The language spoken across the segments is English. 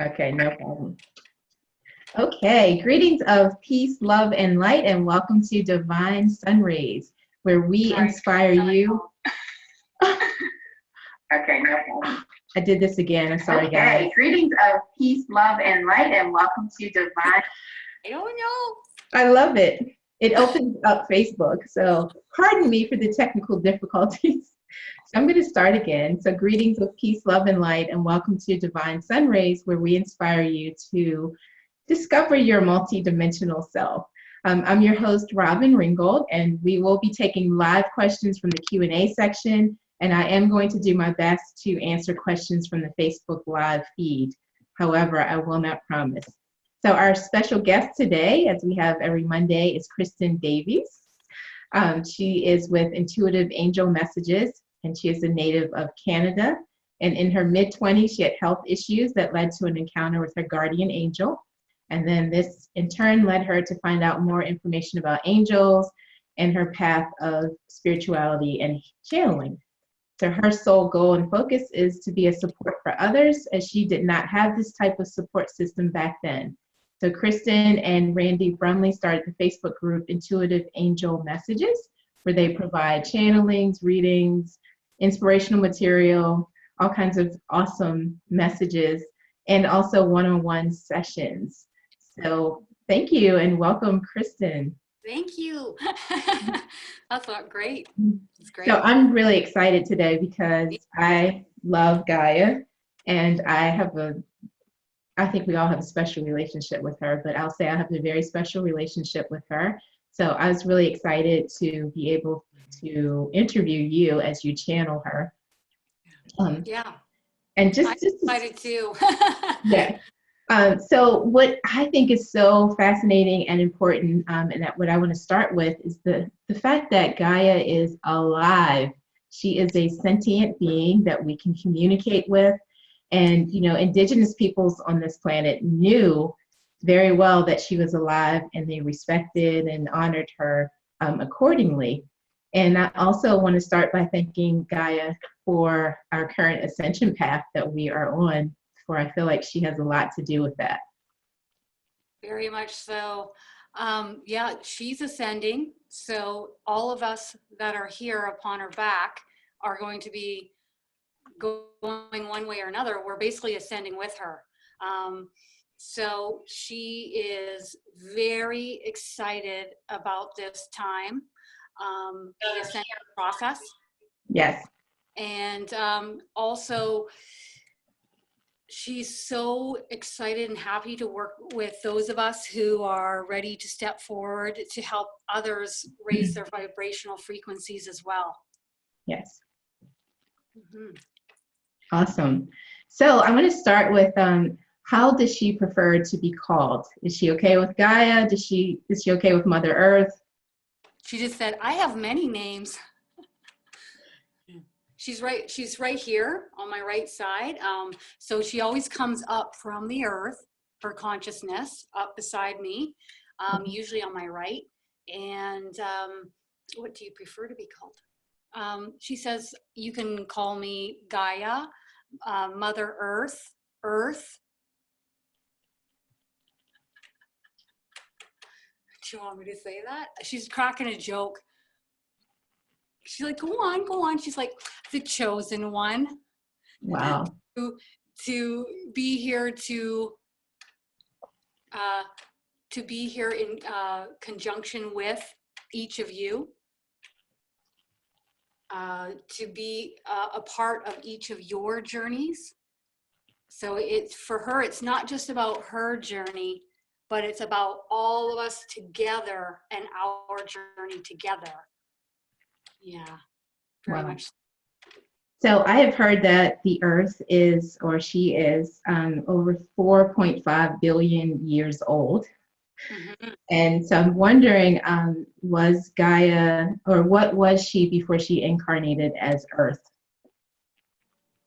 Okay, no problem. Okay, greetings of peace, love, and light, and welcome to Divine Sun Rays, where we inspire you. Okay, no problem. I did this again. I'm sorry, guys. Greetings of peace, love, and light, and welcome to Divine. I don't know. I love it. It opens up Facebook, so pardon me for the technical difficulties. I'm going to start again. So greetings of peace, love, and light, and welcome to Divine Sun Rays, where we inspire you to discover your multidimensional self. I'm your host, Robin Ringgold, and we will be taking live questions from the Q&A section, and I am going to do my best to answer questions from the Facebook Live feed. However, I will not promise. So our special guest today, as we have every Monday, is Kristin Davies. She is with Intuitive Angel Messages, and she is a native of Canada. And in her mid-20s, she had health issues that led to an encounter with her guardian angel. And then this, in turn, led her to find out more information about angels and her path of spirituality and channeling. So her sole goal and focus is to be a support for others, as she did not have this type of support system back then. So Kristin and Randy Brumley started the Facebook group Intuitive Angel Messages, where they provide channelings, readings, inspirational material, all kinds of awesome messages, and also one-on-one sessions. So thank you and welcome, Kristin. Thank you. That's great. It's great. So I'm really excited today because I love Gaia, and I think we all have a special relationship with her, but I'll say I have a very special relationship with her. So I was really excited to be able to interview you as you channel her. Yeah. And I'm excited too. Yeah. So what I think is so fascinating and important, and that what I want to start with is the fact that Gaia is alive. She is a sentient being that we can communicate with. And, you know, indigenous peoples on this planet knew very well that she was alive, and they respected and honored her accordingly. And I also want to start by thanking Gaia for our current ascension path that we are on, for I feel like she has a lot to do with that. Very much so. Yeah, she's ascending. So all of us that are here upon her back are going to be going one way or another. We're basically ascending with her. So she is very excited about this time, the ascension process. Yes. And also, she's so excited and happy to work with those of us who are ready to step forward to help others raise their vibrational frequencies as well. Yes. Mm-hmm. Awesome. So I'm going to start with how does she prefer to be called? Is she okay with Gaia? Is she okay with Mother Earth? She just said, I have many names. She's right here on my right side. So she always comes up from the earth, her consciousness, up beside me, usually on my right. And what do you prefer to be called? She says, you can call me Gaia, Mother Earth, Earth. Do you want me to say that? She's cracking a joke. She's like, go on. She's like, the chosen one. Wow. To be here to be here in conjunction with each of you, to be a part of each of your journeys. So it's for her, it's not just about her journey, but it's about all of us together and our journey together. Yeah, very much. So I have heard that the Earth is, or she is, over 4.5 billion years old. Mm-hmm. And so I'm wondering, was Gaia, or what was she before she incarnated as Earth?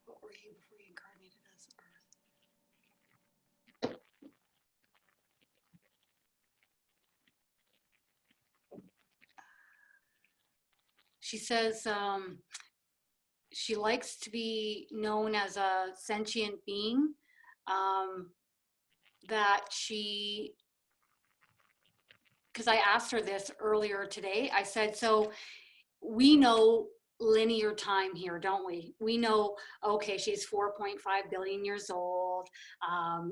What were you before you incarnated as Earth? She says she likes to be known as a sentient being. that she, because I asked her this earlier today, I said, so we know linear time here, don't we? We know, okay, she's 4.5 billion years old.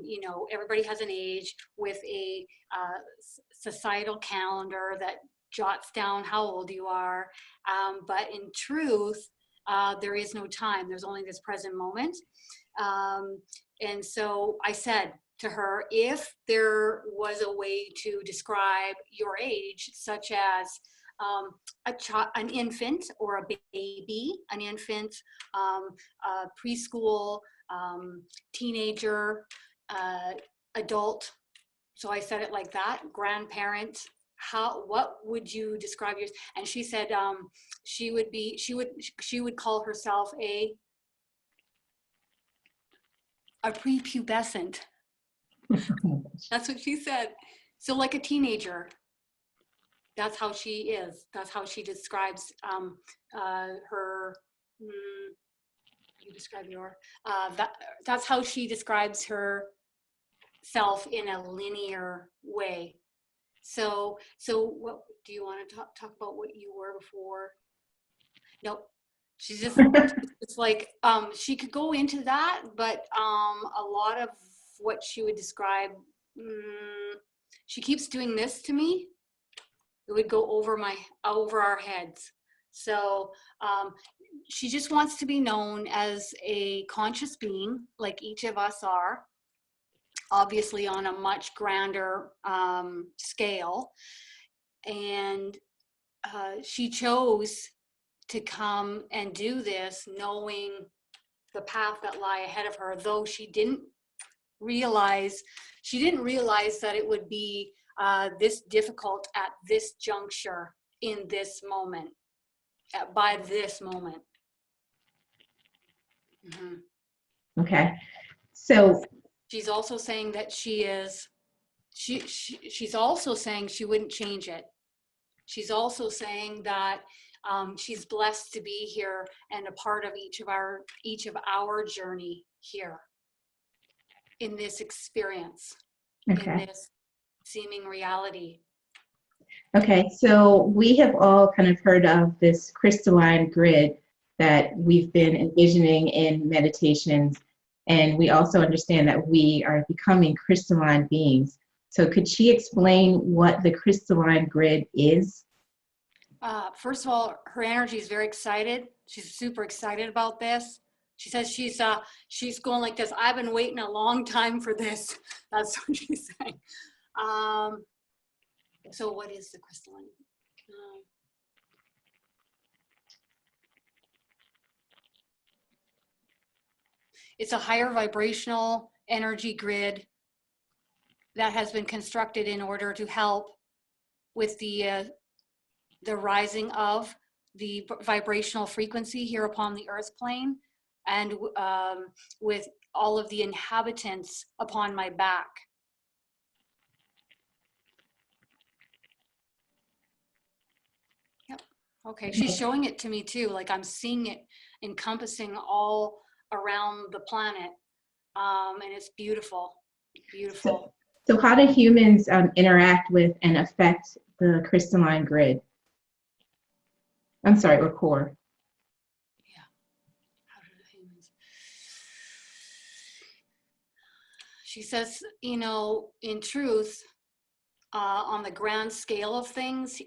You know, everybody has an age with a societal calendar that jots down how old you are. But in truth, there is no time. There's only this present moment. And so I said to her, if there was a way to describe your age, such as an infant or a baby, an infant, a preschool, teenager, adult. So I said it like that, grandparent. What would you describe yours? And she said she would call herself a prepubescent. That's what she said. So like a teenager. That's how she is. That's how she describes her. You describe your. That's how she describes herself in a linear way. So what do you want to talk about? What you were before? No, she's just. It's like she could go into that, but a lot of what she would describe. She keeps doing this to me. It would go over our heads. So she just wants to be known as a conscious being, like each of us are, obviously on a much grander scale. And she chose to come and do this knowing the path that lie ahead of her, though she didn't realize that it would be this difficult at this juncture in this moment, by this moment. Mm-hmm. Okay. So she's also saying that she's also saying she wouldn't change it. She's also saying that she's blessed to be here and a part of each of our journey here in this experience, okay. in this seeming reality. Okay, so we have all kind of heard of this crystalline grid that we've been envisioning in meditations, and we also understand that we are becoming crystalline beings. So could she explain what the crystalline grid is? First of all, her energy is very excited. She's super excited about this. She says she's going like this. I've been waiting a long time for this. That's what she's saying. So what is the crystalline? It's a higher vibrational energy grid that has been constructed in order to help with the rising of the vibrational frequency here upon the earth plane, and with all of the inhabitants upon my back. Yep. Okay, she's showing it to me too, like I'm seeing it encompassing all around the planet, and it's beautiful, beautiful. So how do humans interact with and affect the crystalline grid? I'm sorry, or core. Yeah. How do the humans? She says, you know, in truth, on the grand scale of things,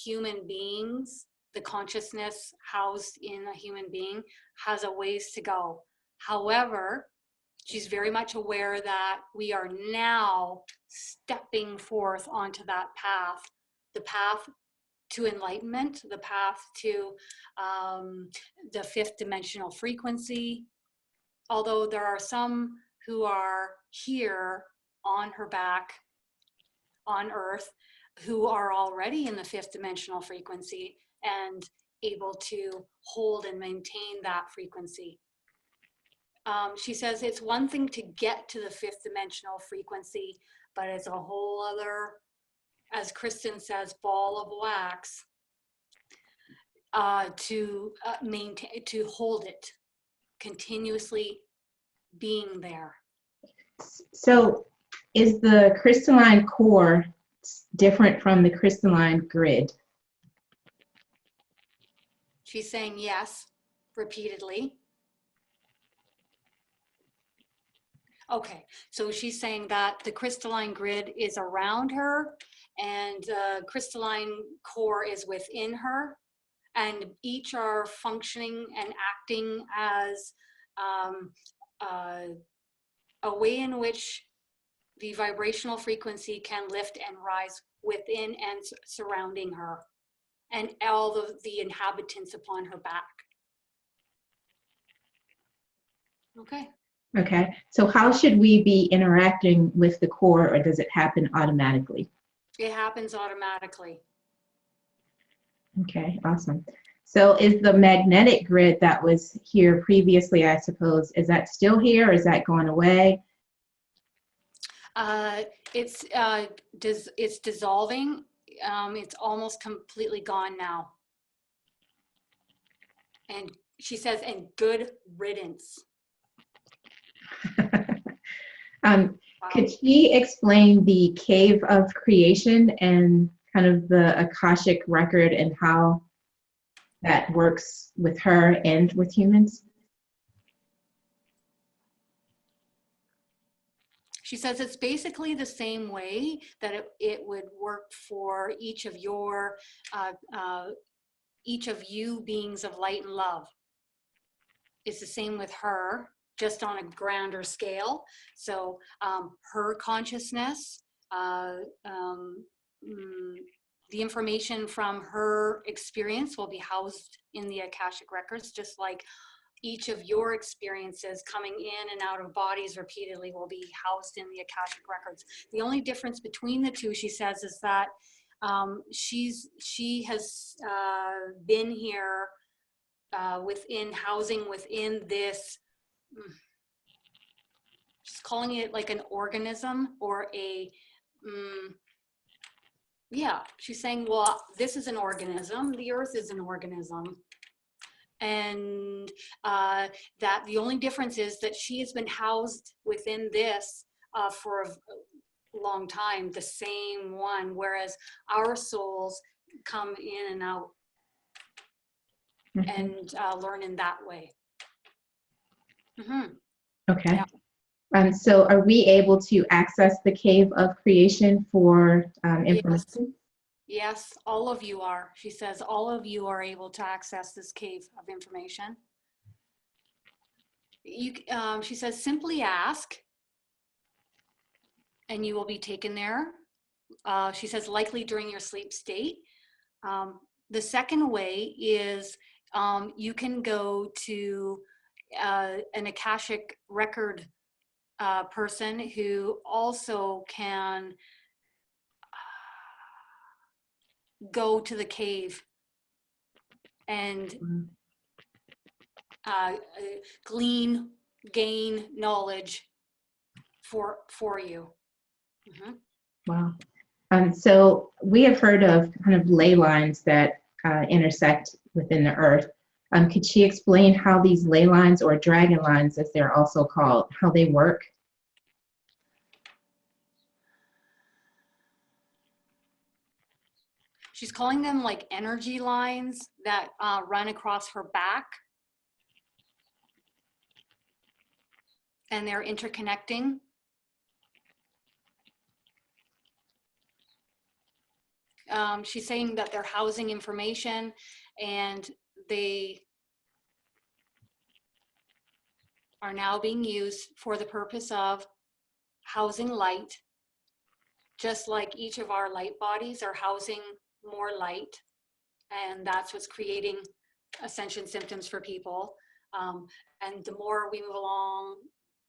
human beings, the consciousness housed in a human being has a ways to go. However, she's very much aware that we are now stepping forth onto that path, the path to enlightenment, the path to the fifth dimensional frequency. Although there are some who are here on her back, on Earth, who are already in the fifth dimensional frequency and able to hold and maintain that frequency. She says it's one thing to get to the fifth dimensional frequency, but it's a whole other, as Kristin says, ball of wax to maintain, to hold it, continuously being there. So is the crystalline core different from the crystalline grid? She's saying yes, repeatedly. Okay, so she's saying that the crystalline grid is around her and crystalline core is within her, and each are functioning and acting as a way in which the vibrational frequency can lift and rise within and surrounding her and all of the inhabitants upon her back. Okay. Okay, so how should we be interacting with the core, or does it happen automatically? It happens automatically. Okay, awesome. So is the magnetic grid that was here previously, I suppose, is that still here or is that going away? It's dissolving. It's almost completely gone now. And she says, and good riddance. Wow. Wow. Could she explain the cave of creation and kind of the Akashic record and how that works with her and with humans? She says it's basically the same way that it would work for each of you beings of light and love. It's the same with her, just on a grander scale. So her consciousness, the information from her experience will be housed in the Akashic records, just like each of your experiences coming in and out of bodies repeatedly will be housed in the Akashic records. The only difference between the two, she says, is that she has been here housing within this, she's calling it like an organism or a, yeah, she's saying, well, this is an organism, the earth is an organism. And that the only difference is that she has been housed within this for a long time, the same one, whereas our souls come in and out and learn in that way. Okay. Yeah. So are we able to access the cave of creation for information? Yes, all of you are. She says all of you are able to access this cave of information. She says simply ask and you will be taken there. She says likely during your sleep state. The second way is you can go to an Akashic record person who also can go to the cave and gain knowledge for you. Wow. So we have heard of kind of ley lines that intersect within the earth. Could she explain how these ley lines, or dragon lines as they're also called, how they work? She's calling them like energy lines that run across her back. And they're interconnecting. She's saying that they're housing information and they are now being used for the purpose of housing light, just like each of our light bodies are housing more light. And that's what's creating ascension symptoms for people. And the more we move along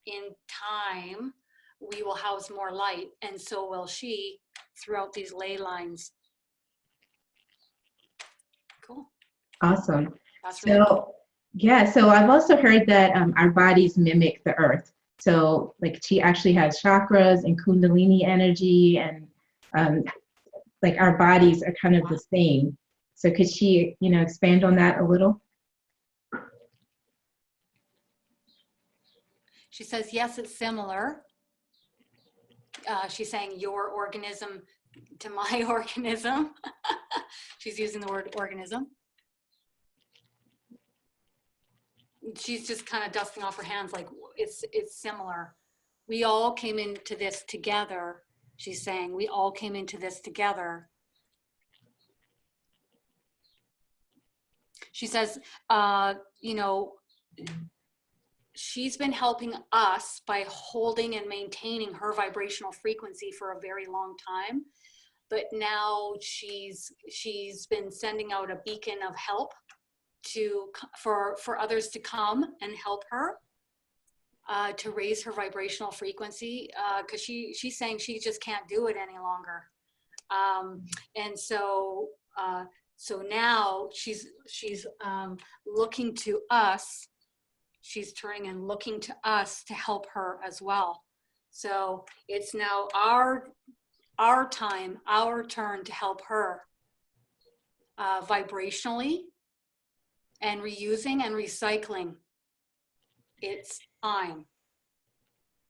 in time, we will house more light, and so will she throughout these ley lines. Cool. Awesome. That's really cool. Yeah, so I've also heard that our bodies mimic the earth. So like she actually has chakras and kundalini energy, and like our bodies are kind of the same. So could she, expand on that a little? She says, yes, it's similar. she's saying your organism to my organism. She's using the word organism. She's just kind of dusting off her hands like it's similar. We all came into this together. She's saying we all came into this together. She says, you know, she's been helping us by holding and maintaining her vibrational frequency for a very long time. But now she's been sending out a beacon of help for others to come and help her to raise her vibrational frequency, because she's saying she just can't do it any longer. And so now she's looking to us. She's turning and looking to us to help her as well. So it's now our time, our turn to help her vibrationally and reusing and recycling. It's time.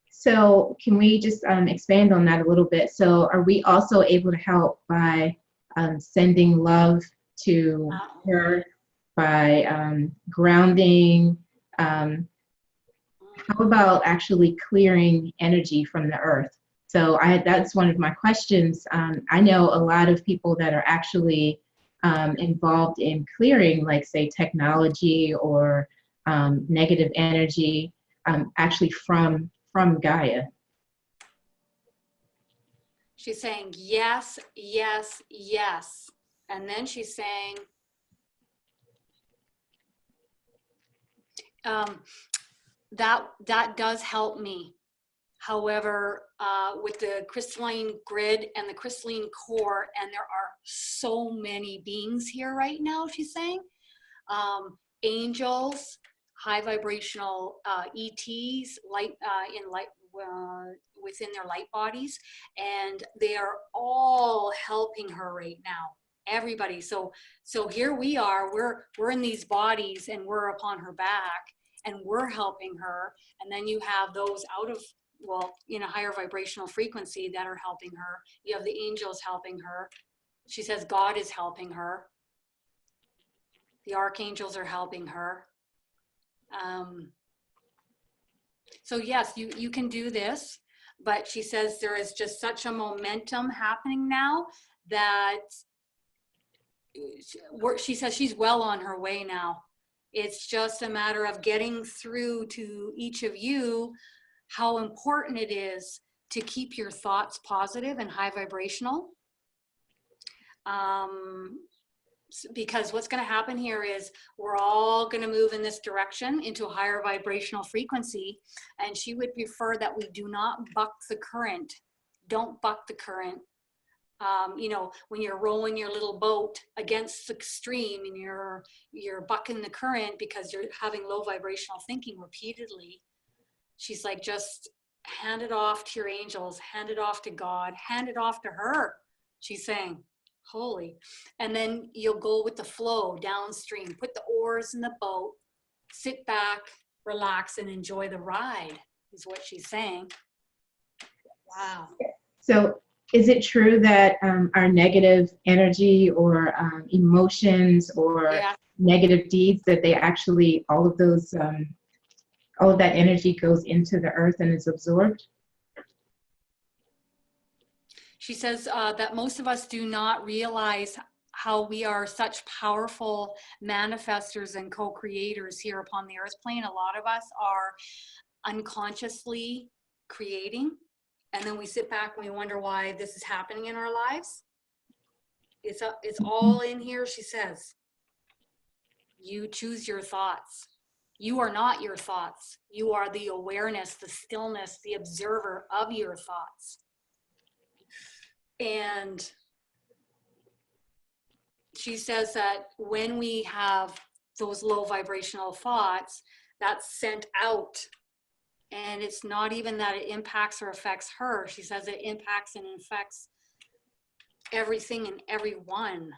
So can we just expand on that a little bit? So are we also able to help by sending love to her, by grounding? How about actually clearing energy from the earth? So that's one of my questions. I know a lot of people that are actually involved in clearing, like say technology or negative energy, actually from Gaia. She's saying yes, yes, yes. And then she's saying, that does help me. However, with the crystalline grid and the crystalline core, and there are so many beings here right now, she's saying, angels, high vibrational ETs, within their light bodies, and they are all helping her right now. Everybody. So here we are. We're in these bodies, and we're upon her back, and we're helping her. And then you have those out of, well, in a higher vibrational frequency that are helping her. You have the angels helping her. She says God is helping her. The archangels are helping her. So yes, you can do this, but she says there is just such a momentum happening now that she says she's well on her way now. It's just a matter of getting through to each of you how important it is to keep your thoughts positive and high vibrational. Because what's going to happen here is we're all going to move in this direction into a higher vibrational frequency, and she would prefer that we do not buck the current. Don't buck the current. You know, when you're rowing your little boat against the stream and you're bucking the current because you're having low vibrational thinking repeatedly. She's like, just hand it off to your angels, hand it off to God, hand it off to her. She's saying, holy. And then you'll go with the flow downstream, put the oars in the boat, sit back, relax, and enjoy the ride, is what she's saying. Wow. So is it true that our negative energy or emotions or negative deeds, that they actually, all of that energy goes into the earth and is absorbed? She says that most of us do not realize how we are such powerful manifestors and co-creators here upon the earth plane. A lot of us are unconsciously creating, and then we sit back and we wonder why this is happening in our lives. It's all in here, she says. You choose your thoughts. You are not your thoughts. You are the awareness, the stillness, the observer of your thoughts. And she says that when we have those low vibrational thoughts, that's sent out. And it's not even that it impacts or affects her. She says it impacts and affects everything and everyone.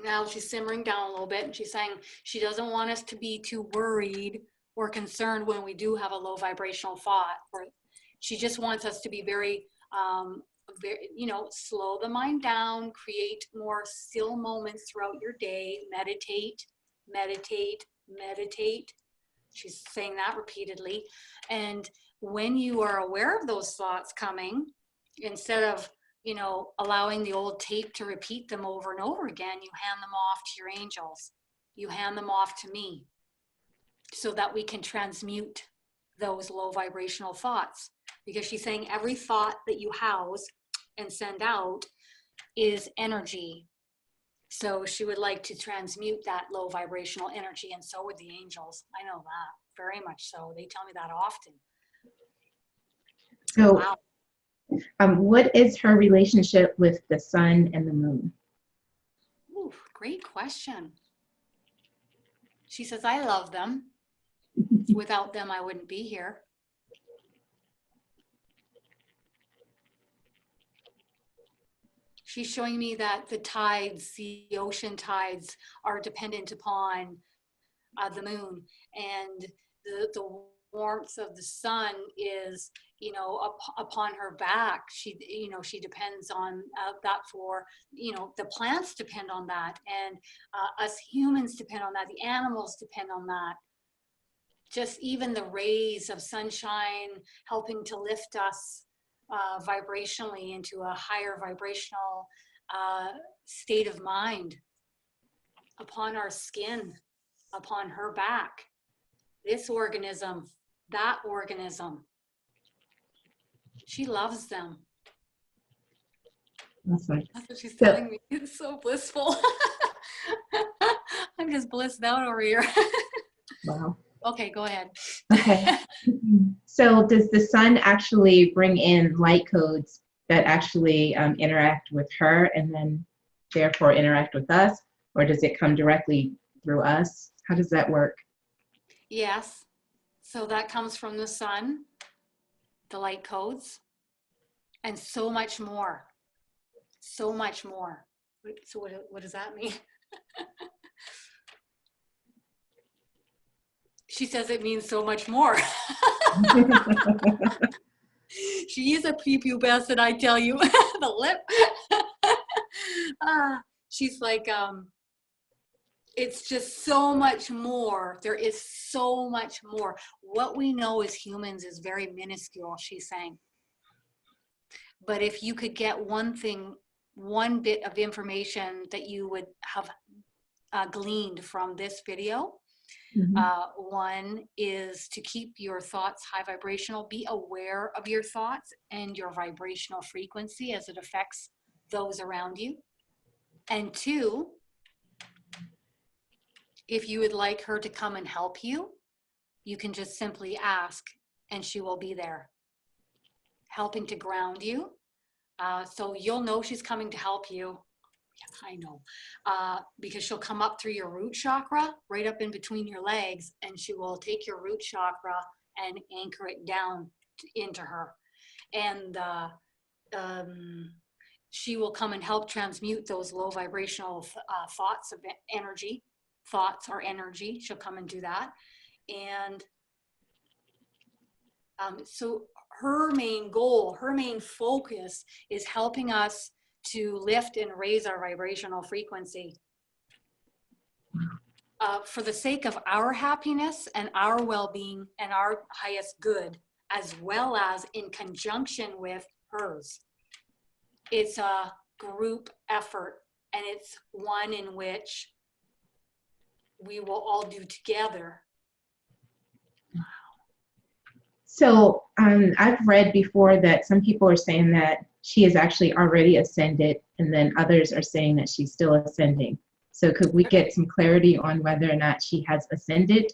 Now she's simmering down a little bit, and she's saying she doesn't want us to be too worried or concerned when we do have a low vibrational thought. She just wants us to be very, you know, slow the mind down, create more still moments throughout your day, meditate, meditate, meditate. She's saying that repeatedly. And when you are aware of those thoughts coming, instead of, you know, allowing the old tape to repeat them over and over again, you hand them off to your angels. You hand them off to me so that we can transmute those low vibrational thoughts. Because she's saying every thought that you house and send out is energy. So she would like to transmute that low vibrational energy, and so would the angels. I know that very much so. They tell me that often. So, wow. What is her relationship with the sun and the moon? Ooh, great question. She says, I love them. Without them, I wouldn't be here. She's showing me that the tides, the ocean tides, are dependent upon the moon, and the warmth of the sun is, you know, upon her back. She, you know, she depends on that for, you know, the plants depend on that, and us humans depend on that. The animals depend on that. Just even the rays of sunshine helping to lift us vibrationally into a higher vibrational state of mind, upon our skin, upon her back, this organism, that organism. She loves them. Awesome. That's what she's telling me. It's so blissful. I'm just blissed out over here. Wow. Okay, go ahead. Okay. So does the sun actually bring in light codes that actually interact with her and then therefore interact with us? Or does it come directly through us? How does that work? Yes. So that comes from the sun, the light codes, and so much more. So much more. So what does that mean? She says it means so much more. She is a prepubescent, I tell you. The lip. She's like, it's just so much more. There is so much more. What we know as humans is very minuscule, she's saying. But if you could get one thing, one bit of information that you would have gleaned from this video, one is to keep your thoughts high vibrational. Be aware of your thoughts and your vibrational frequency as it affects those around you. And two, if you would like her to come and help you, you can just simply ask and she will be there, helping to ground you. So you'll know she's coming to help you. Yeah, I know. Because she'll come up through your root chakra, right up in between your legs, and she will take your root chakra and anchor it down into her. And she will come and help transmute those low vibrational thoughts of energy. Thoughts are energy. She'll come and do that. And so her main goal, her main focus is helping us to lift and raise our vibrational frequency for the sake of our happiness and our well-being and our highest good, as well as in conjunction with hers. It's a group effort, and it's one in which we will all do together. So I've read before that some people are saying that she is actually already ascended, and then others are saying that she's still ascending. So could we get some clarity on whether or not she has ascended?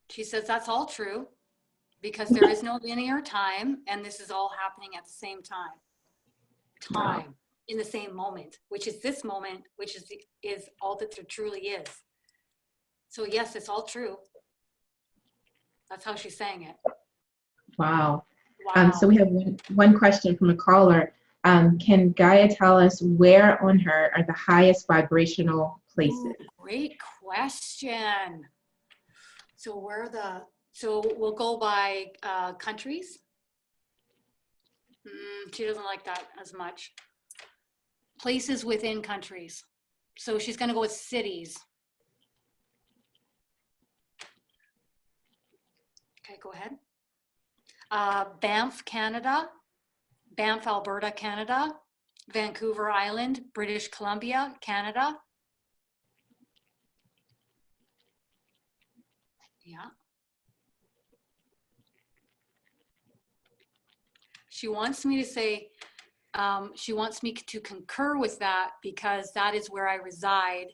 She says that's all true, because there is no linear time, and this is all happening at the same time. Wow. In the same moment, which is this moment, which is all that there truly is. So yes, it's all true. That's how she's saying it. Wow. Wow. So we have one question from a caller. Can Gaia tell us where on her are the highest vibrational places? Ooh, great question. So so we'll go by countries. She doesn't like that as much. Places within countries. So she's going to go with cities. Okay, go ahead. Banff, Canada. Banff, Alberta, Canada. Vancouver Island, British Columbia, Canada. Yeah. She wants me to say, she wants me to concur with that because that is where I reside.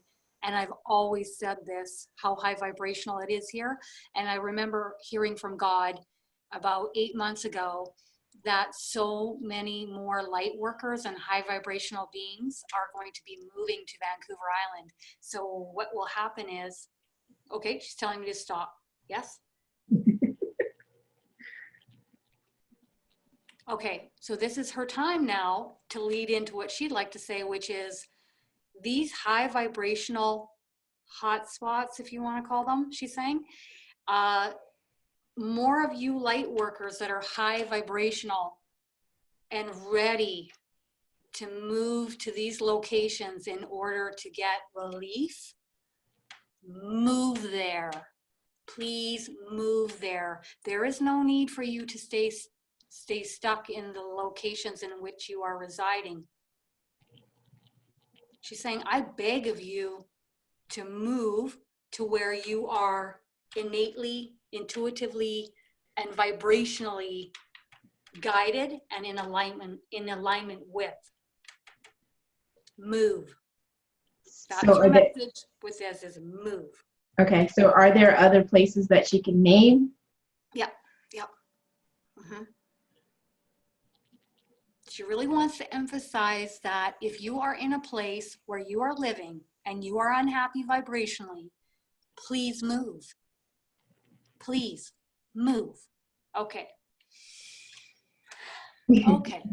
And I've always said this, how high vibrational it is here. And I remember hearing from God about 8 months ago that so many more light workers and high vibrational beings are going to be moving to Vancouver Island. So what will happen is, okay, she's telling me to stop. Yes? Okay, so this is her time now to lead into what she'd like to say, which is these high vibrational hotspots, if you want to call them, she's saying, more of you light workers that are high vibrational and ready to move to these locations in order to get relief, move there. Please move there. There is no need for you to stay stuck in the locations in which you are residing. She's saying, I beg of you to move to where you are innately, intuitively, and vibrationally guided and in alignment with. Move. That's So your message with this is move. Okay, so are there other places that she can name? Yeah, yeah. Mm-hmm. She really wants to emphasize that if you are in a place where you are living and you are unhappy vibrationally, please move. Please move. Okay. Okay.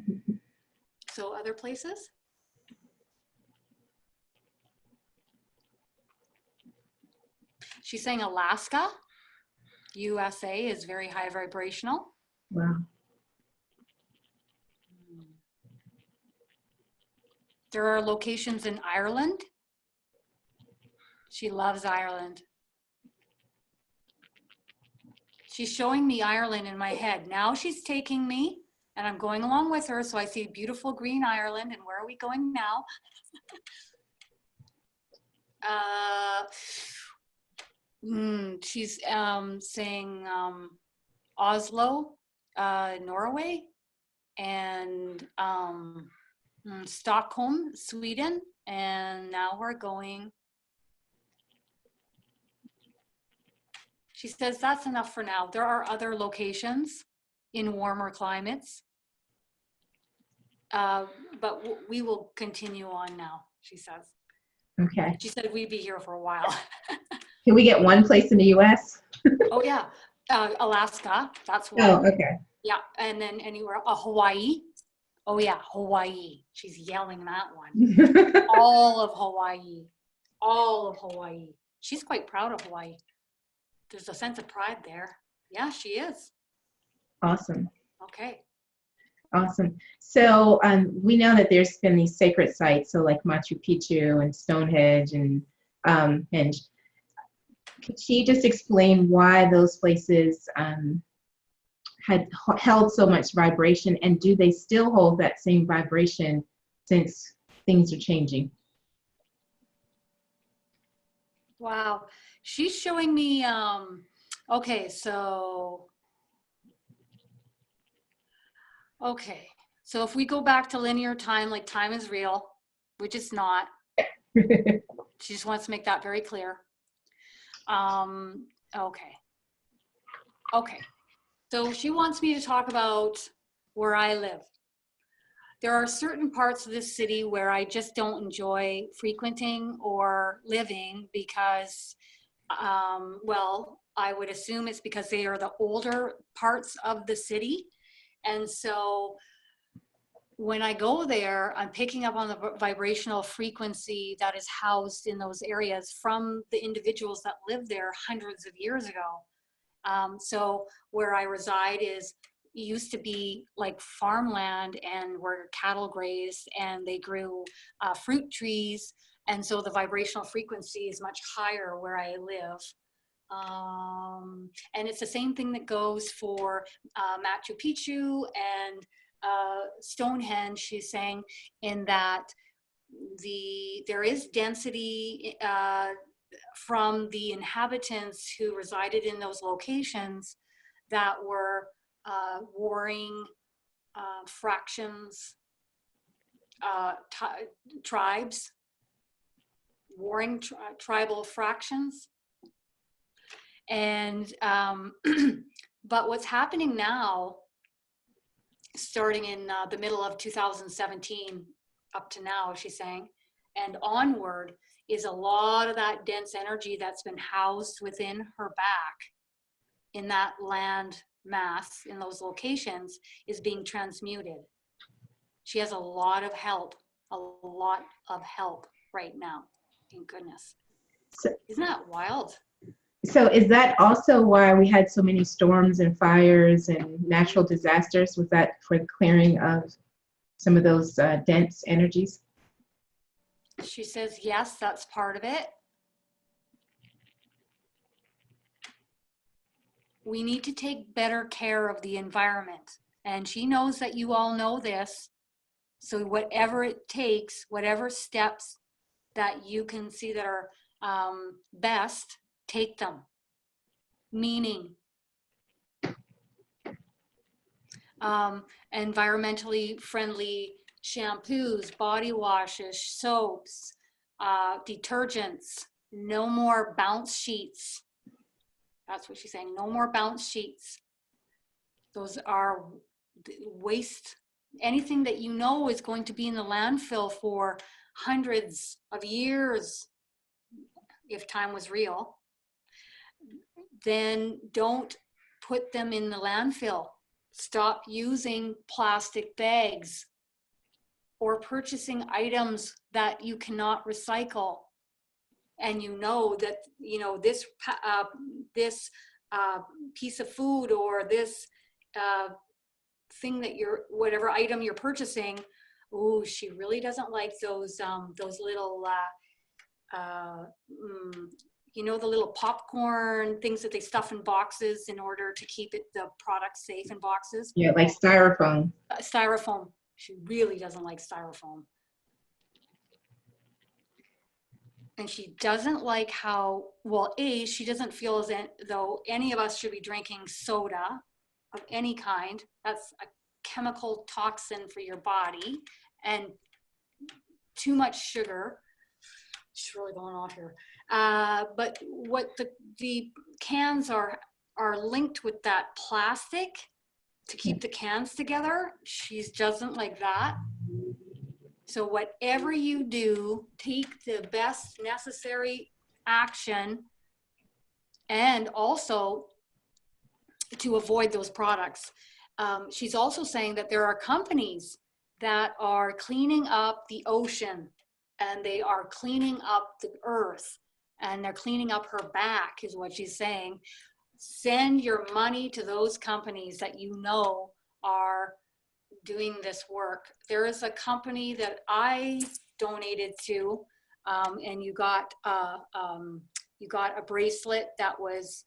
So other places? She's saying Alaska, USA is very high vibrational. Wow. There are locations in Ireland. She loves Ireland. She's showing me Ireland in my head. Now she's taking me and I'm going along with her. So I see beautiful green Ireland. And where are we going now? She's saying Oslo, Norway, and Stockholm, Sweden. And now we're going. She says that's enough for now. There are other locations in warmer climates, but we will continue on now, she says. Okay. She said we'd be here for a while. Can we get one place in the U.S.? Oh, yeah. Alaska, that's one. Oh, okay. Yeah, and then anywhere, Hawaii. Oh, yeah, Hawaii. She's yelling that one. All of Hawaii. All of Hawaii. She's quite proud of Hawaii. There's a sense of pride there. Yeah, she is. Awesome. Okay. Awesome. So we know that there's been these sacred sites, so like Machu Picchu and Stonehenge and Henge. Could she just explain why those places had held so much vibration, and do they still hold that same vibration since things are changing? Wow. She's showing me, okay, so if we go back to linear time, like time is real, which it's not. She just wants to make that very clear. Okay. So she wants me to talk about where I live. There are certain parts of this city where I just don't enjoy frequenting or living because, well, I would assume it's because they are the older parts of the city. And so when I go there, I'm picking up on the vibrational frequency that is housed in those areas from the individuals that lived there hundreds of years ago. So where I reside is used to be like farmland and where cattle grazed, and they grew fruit trees. And so the vibrational frequency is much higher where I live. And it's the same thing that goes for Machu Picchu and Stonehenge, she's saying, in that there is density from the inhabitants who resided in those locations that were warring fractions, tribes, warring tribal fractions. And but what's happening now, starting in the middle of 2017 up to now, she's saying, and onward, is a lot of that dense energy that's been housed within her back in that land mass, in those locations, is being transmuted. She has a lot of help right now. Thank goodness. So, isn't that wild? So is that also why we had so many storms and fires and natural disasters? Was that for the clearing of some of those dense energies? She says, yes, that's part of it. We need to take better care of the environment. And she knows that you all know this. So whatever it takes, whatever steps that you can see that are best, take them. Meaning, environmentally friendly shampoos, body washes, soaps, detergents, no more bounce sheets. That's what she's saying, no more bounce sheets. Those are waste. Anything that you know is going to be in the landfill for hundreds of years, if time was real, then don't put them in the landfill. Stop using plastic bags or purchasing items that you cannot recycle. And you know that, you know, this piece of food or this thing that whatever item you're purchasing, oh, she really doesn't like those little, you know, the little popcorn things that they stuff in boxes in order to keep the product safe in boxes. Yeah, like styrofoam. Styrofoam. She really doesn't like styrofoam. And she doesn't like how, well, she doesn't feel as though any of us should be drinking soda of any kind. That's a chemical toxin for your body, and too much sugar. She's really going off here. But what the cans are linked with that plastic to keep the cans together. She doesn't like that. So whatever you do, take the best necessary action, and also to avoid those products. She's also saying that there are companies that are cleaning up the ocean, and they are cleaning up the earth, and they're cleaning up her back, is what she's saying. Send your money to those companies that you know are doing this work. There is a company that I donated to, and you got a bracelet that was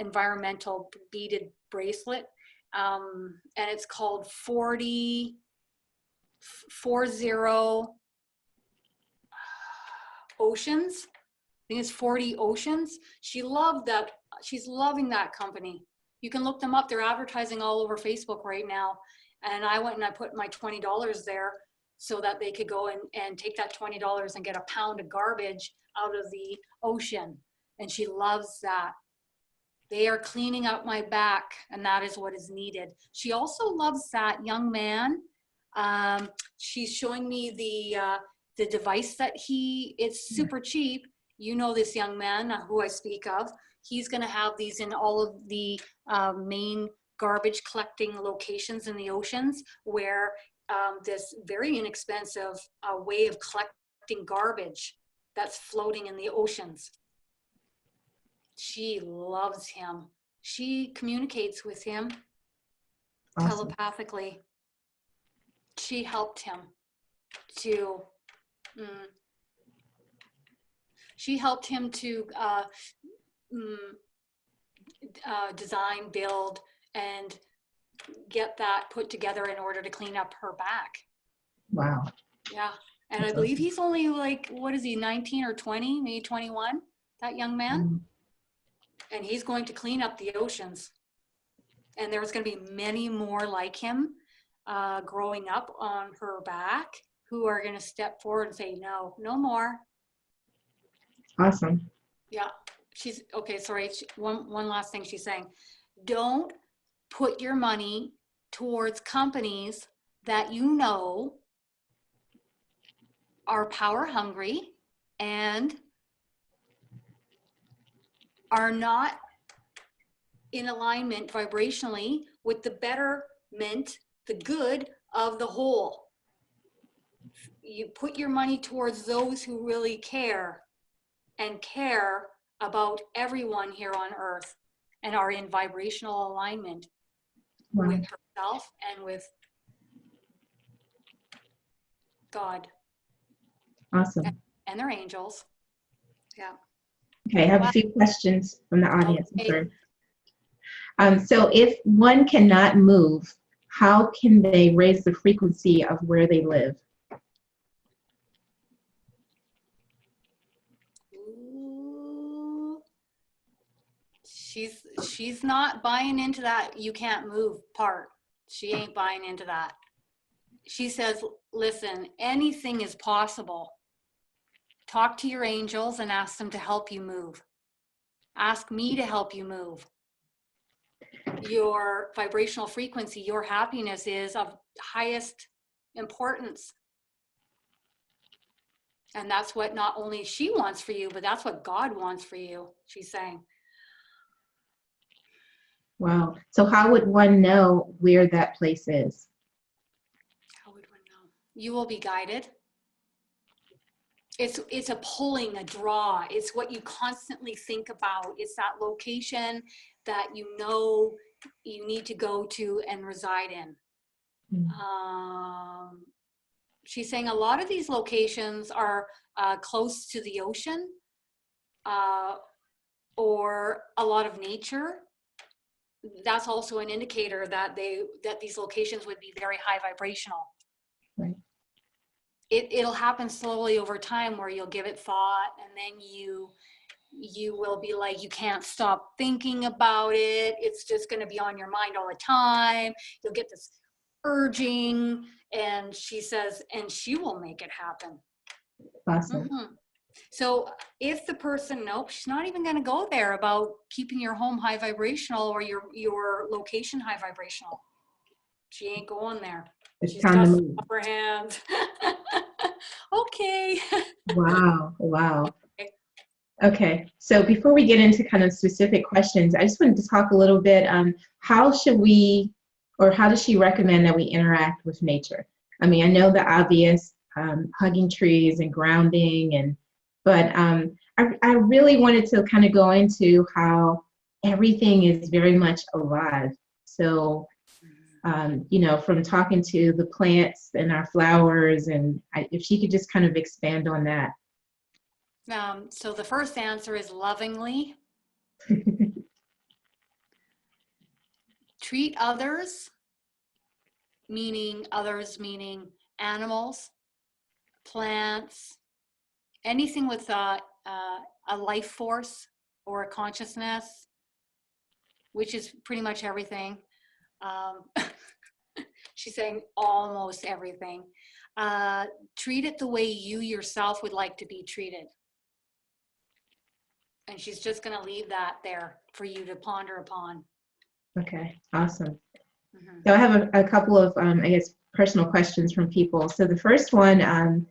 environmental beaded bracelet, and it's called 40 Oceans. I think it's 40 Oceans. She loved that. She's loving that company. You can look them up. They're advertising all over Facebook right now. And I went and I put my $20 there so that they could go and take that $20 and get a pound of garbage out of the ocean. And she loves that. They are cleaning up my back, and that is what is needed. She also loves that young man. She's showing me the device that it's super cheap. You know this young man who I speak of. He's going to have these in all of the main garbage collecting locations in the oceans, where this very inexpensive way of collecting garbage that's floating in the oceans. She loves him. She communicates with him. Awesome. telepathically. She helped him to, design, build, and get that put together in order to clean up her back. Wow. Yeah. And That's I believe awesome. he's only like, what is he, 19 or 20, maybe 21, that young man? And he's going to clean up the oceans. And there's going to be many more like him growing up on her back who are going to step forward and say, no, no more. Awesome. Yeah. She's, okay, sorry. One last thing she's saying. Don't put your money towards companies that you know are power hungry and are not in alignment vibrationally with the betterment, the good of the whole. You put your money towards those who really care and care about everyone here on earth and are in vibrational alignment with herself and with God. Awesome. And their angels. Yeah. Okay, I have a few questions from the audience. Okay. I'm sorry. So if one cannot move, how can they raise the frequency of where they live? Ooh. She's not buying into that you can't move part. She ain't buying into that. She says, listen, anything is possible. Talk to your angels and ask them to help you move. Ask me to help you move. Your vibrational frequency, your happiness is of highest importance. And that's what not only she wants for you, but that's what God wants for you, she's saying. Wow. So how would one know where that place is? How would one know? You will be guided. It's a pulling, a draw. It's what you constantly think about. It's that location that you know you need to go to and reside in. She's saying a lot of these locations are close to the ocean or a lot of nature. That's also an indicator that these locations would be very high vibrational. Right. It'll happen slowly over time where you'll give it thought, and then you will be like, you can't stop thinking about it. It's just going to be on your mind all the time. You'll get this urging, and she says, and she will make it happen. Awesome. So if the person, nope, she's not even going to go there about keeping your home high vibrational or your location high vibrational. She ain't going there. It's She's time to just move. up her hands. Okay. Wow. Wow. Okay. So before we get into kind of specific questions, I just wanted to talk a little bit how should we, or how does she recommend that we interact with nature? I mean, I know the obvious, hugging trees and grounding, but I really wanted to kind of go into how everything is very much alive. So, you know, from talking to the plants and our flowers, and if she could just kind of expand on that. So the first answer is lovingly. Treat others meaning animals, plants, anything with a life force or a consciousness, which is pretty much everything. She's saying almost everything. Treat it the way you yourself would like to be treated. And she's just going to leave that there for you to ponder upon. Okay, awesome. So I have a couple of, I guess, personal questions from people. So the first one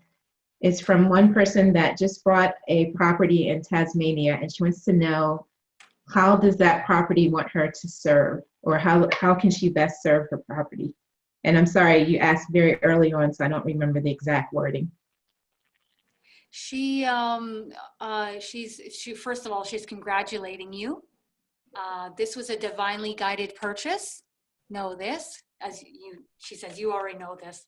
is from one person that just bought a property in Tasmania, and she wants to know, how does that property want her to serve, or how can she best serve her property? And I'm sorry, you asked very early on, so I don't remember the exact wording. She first of all, she's congratulating you. This was a divinely guided purchase. Know this, she says, you already know this.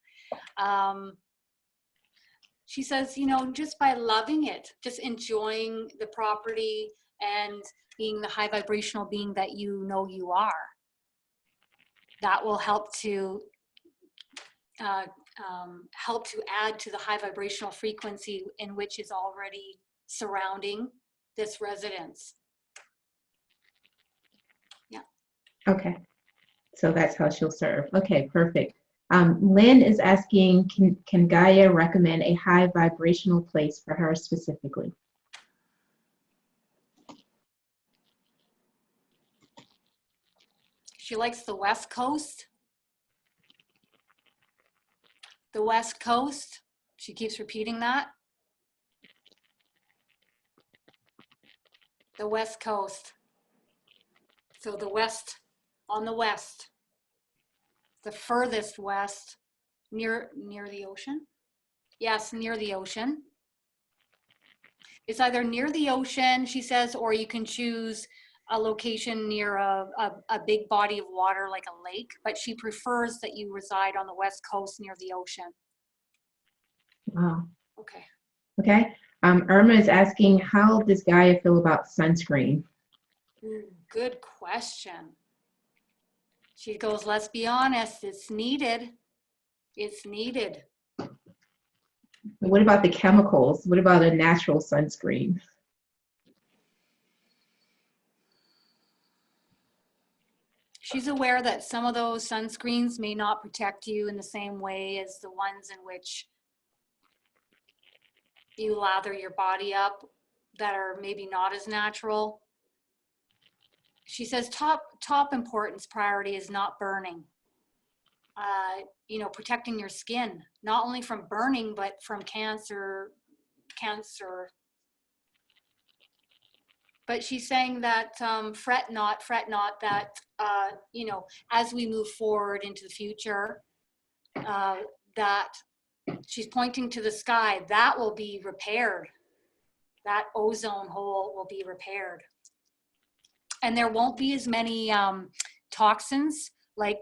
She says, you know, just by loving it, just enjoying the property and being the high vibrational being that you know you are, that will help to add to the high vibrational frequency in which is already surrounding this residence. Yeah. Okay. So that's how she'll serve. Okay, perfect. Lynn is asking, can Gaia recommend a high vibrational place for her specifically? She likes the West Coast. The West Coast. She keeps repeating that. The West Coast. So the west, on the west, the furthest west, near the ocean. Yes, near the ocean. It's either near the ocean, she says, or you can choose a location near a big body of water like a lake, but she prefers that you reside on the West Coast near the ocean. Wow. Okay. Okay. Irma is asking, how does Gaia feel about sunscreen? Good question. She goes, let's be honest, it's needed. It's needed. What about the chemicals? What about a natural sunscreen? She's aware that some of those sunscreens may not protect you in the same way as the ones in which you lather your body up that are maybe not as natural. She says top importance priority is not burning. You know, protecting your skin, not only from burning, but from cancer. But she's saying that fret not that, you know, as we move forward into the future, that she's pointing to the sky, that will be repaired. That ozone hole will be repaired. And there won't be as many toxins like,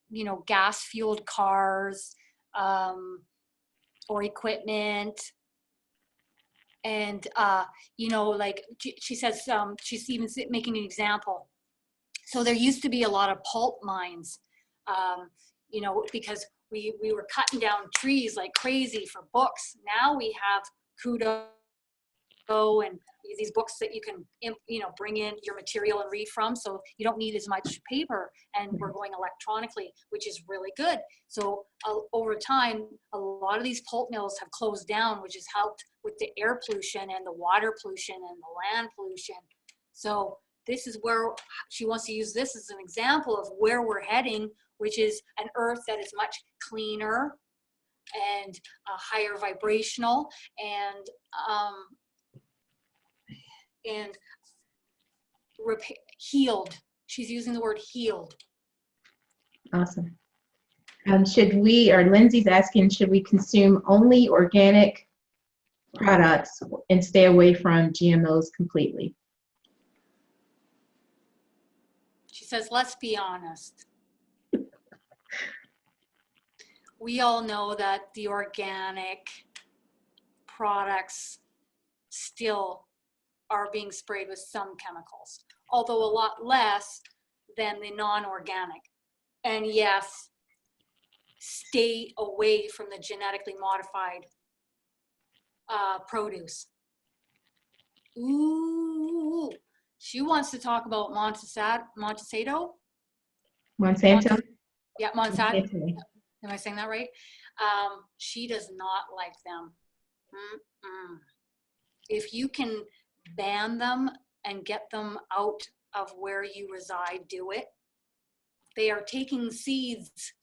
you know, gas-fueled cars or equipment. And, you know, like she says, she's even making an example. So there used to be a lot of pulp mines, you know, because we were cutting down trees like crazy for books. Now we have Kudo and these books that you can, you know, bring in your material and read from, so you don't need as much paper, and we're going electronically, which is really good. So over time, a lot of these pulp mills have closed down, which has helped with the air pollution and the water pollution and the land pollution. So this is where she wants to use this as an example of where we're heading, which is an earth that is much cleaner and higher vibrational and healed. She's using the word healed. Awesome. Should we, or Lindsay's asking, should we consume only organic products and stay away from GMOs completely? She says, let's be honest. We all know that the organic products still are being sprayed with some chemicals, although a lot less than the non-organic. And yes, stay away from the genetically modified produce. Ooh, she wants to talk about Monsanto. Monsanto? Yeah, Monsanto. Monsanto. Am I saying that right? She does not like them. If you can ban them and get them out of where you reside, do it. They are taking seeds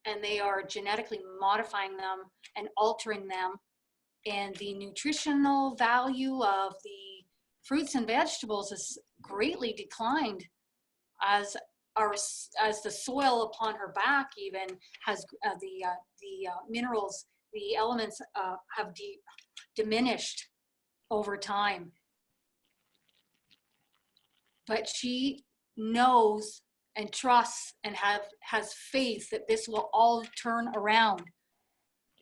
and they are genetically modifying them and altering them, and the nutritional value of the fruits and vegetables is greatly declined as the soil upon her back even has the minerals, the elements have diminished over time. But she knows and trusts and has faith that this will all turn around.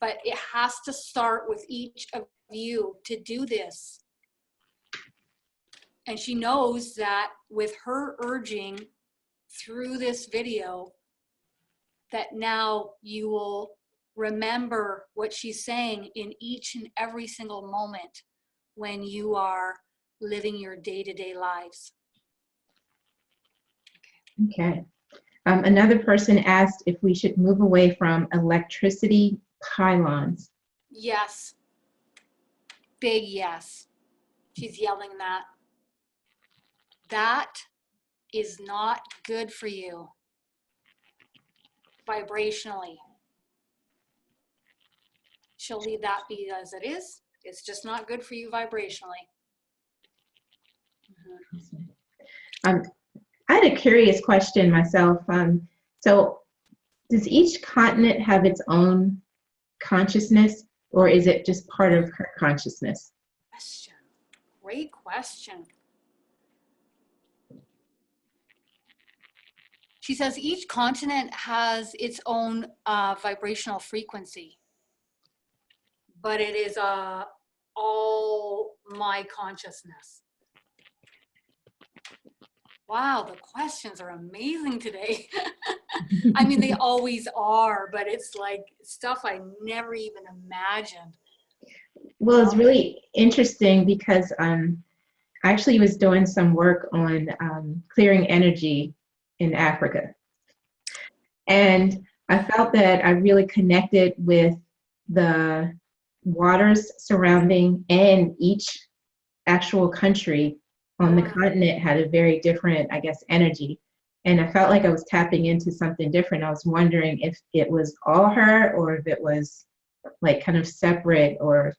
But it has to start with each of you to do this. And she knows that with her urging through this video, that now you will remember what she's saying in each and every single moment when you are living your day-to-day lives. Okay. Another person asked if we should move away from electricity pylons. Yes. Big yes. She's yelling that. That is not good for you vibrationally. She'll leave that be as it is. It's just not good for you vibrationally. I had a curious question myself. So does each continent have its own consciousness, or is it just part of her consciousness? Question. Great question. She says each continent has its own vibrational frequency, but it is all my consciousness. Wow, the questions are amazing today. I mean, they always are, but it's like stuff I never even imagined. Well, it's really interesting because I actually was doing some work on clearing energy in Africa. And I felt that I really connected with the waters surrounding, and each actual country on the continent had a very different, I guess, energy. And I felt like I was tapping into something different. I was wondering if it was all her, or if it was like kind of separate, or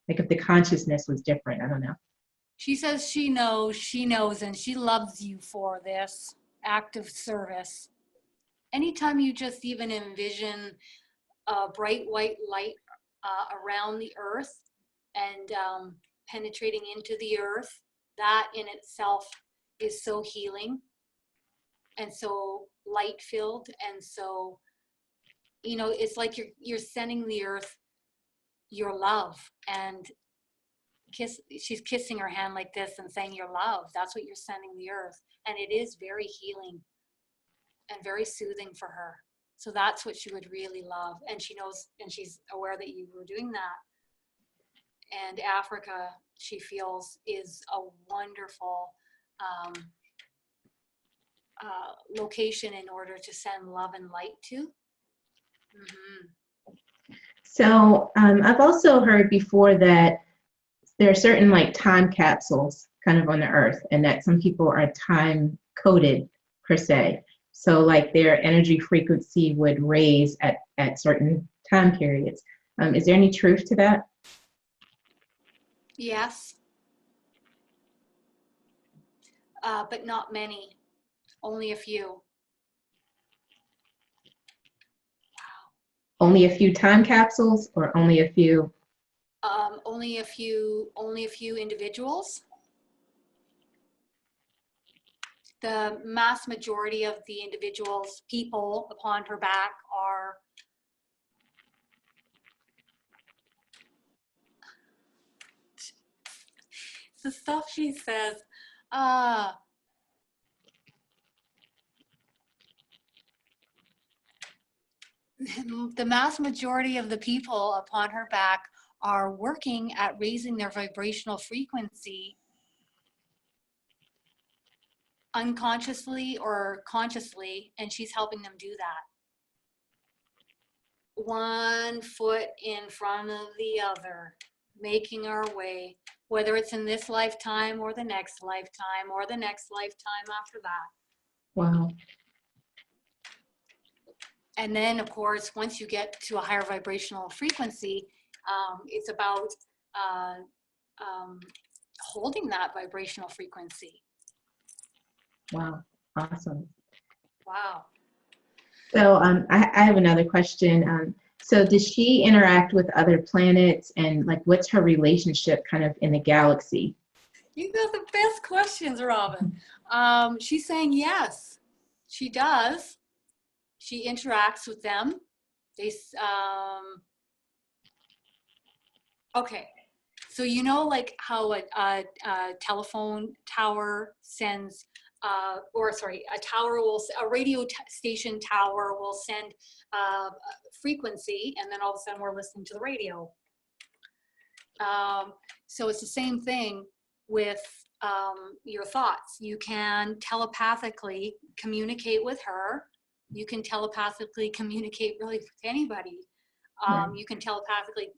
like if the consciousness was different. I don't know. She says she knows, and she loves you for this act of service. Anytime you just even envision a bright white light around the earth and penetrating into the earth, that in itself is so healing and so light filled, and so, you know, it's like you're sending the earth your love, and she's kissing her hand like this and saying your love. That's what you're sending the earth, and it is very healing and very soothing for her. So that's what she would really love, and she knows, and she's aware that you were doing that. And Africa, she feels, is a wonderful location in order to send love and light to. Mm-hmm. So I've also heard before that there are certain like time capsules kind of on the earth, and that some people are time coded per se. So like their energy frequency would raise at certain time periods. Is there any truth to that? Yes. But not many, only a few. Wow. Only a few time capsules, or only a few? Only a few individuals. The mass majority of the individuals, people upon her back are the stuff she says. The mass majority of the people upon her back are working at raising their vibrational frequency unconsciously or consciously, and she's helping them do that. One foot in front of the other, making our way, whether it's in this lifetime or the next lifetime or the next lifetime after that. Wow. And then, of course, once you get to a higher vibrational frequency, it's about holding that vibrational frequency. Wow. Awesome. Wow. So I have another question. So does she interact with other planets, and like what's her relationship kind of in the galaxy? You got the best questions, Robin. She's saying yes. She does. She interacts with them. They, okay. So you know, like how a telephone tower sends, or sorry, a radio station tower will send frequency, and then all of a sudden we're listening to the radio. So it's the same thing with your thoughts. You can telepathically communicate with her. You can telepathically communicate really with anybody. Right. You can telepathically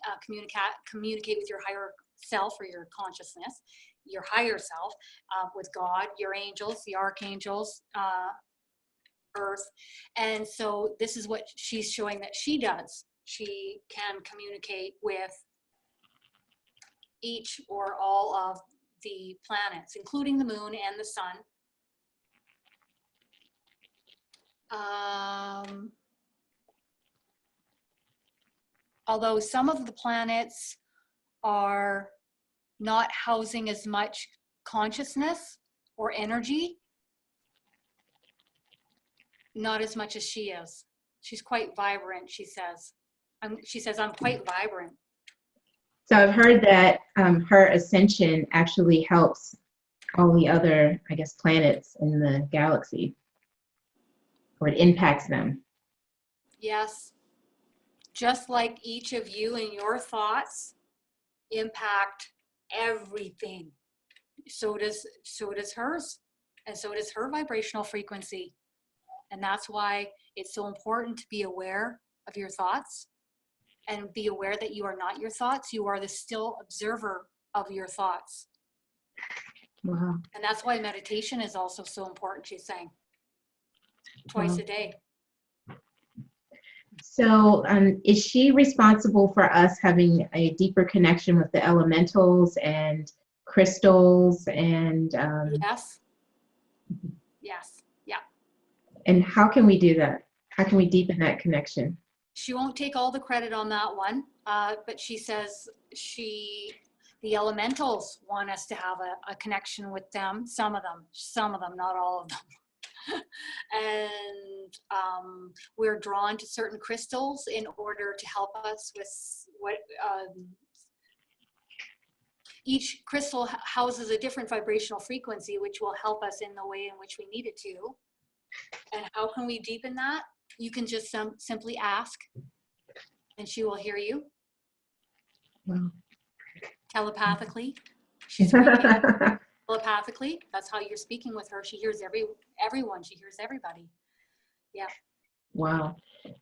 communicate with your higher self or your consciousness, your higher self, with God, your angels, the archangels, Earth. And so this is what she's showing that she does. She can communicate with each or all of the planets, including the moon and the sun. Although some of the planets are not housing as much consciousness or energy, not as much as she is. She's quite vibrant, she says. She says, I'm quite vibrant. So I've heard that her ascension actually helps all the other, I guess, planets in the galaxy, or it impacts them. Yes. Just like each of you and your thoughts impact everything. So does hers, and so does her vibrational frequency. And that's why it's so important to be aware of your thoughts and be aware that you are not your thoughts. You are the still observer of your thoughts. Wow. And that's why meditation is also so important, she's saying. Twice a day. So is she responsible for us having a deeper connection with the elementals and crystals and Yes. Yes. Yeah. And how can we do that? How can we deepen that connection? She won't take all the credit on that one, but she says the elementals want us to have a connection with them. Some of them, not all of them. And we're drawn to certain crystals in order to help us with what each crystal houses a different vibrational frequency, which will help us in the way in which we need it to. And how can we deepen that? You can just simply ask, and she will hear you. Wow. Telepathically. She's reading telepathically. That's how you're speaking with her. She hears everyone. She hears everybody. Yeah. Wow.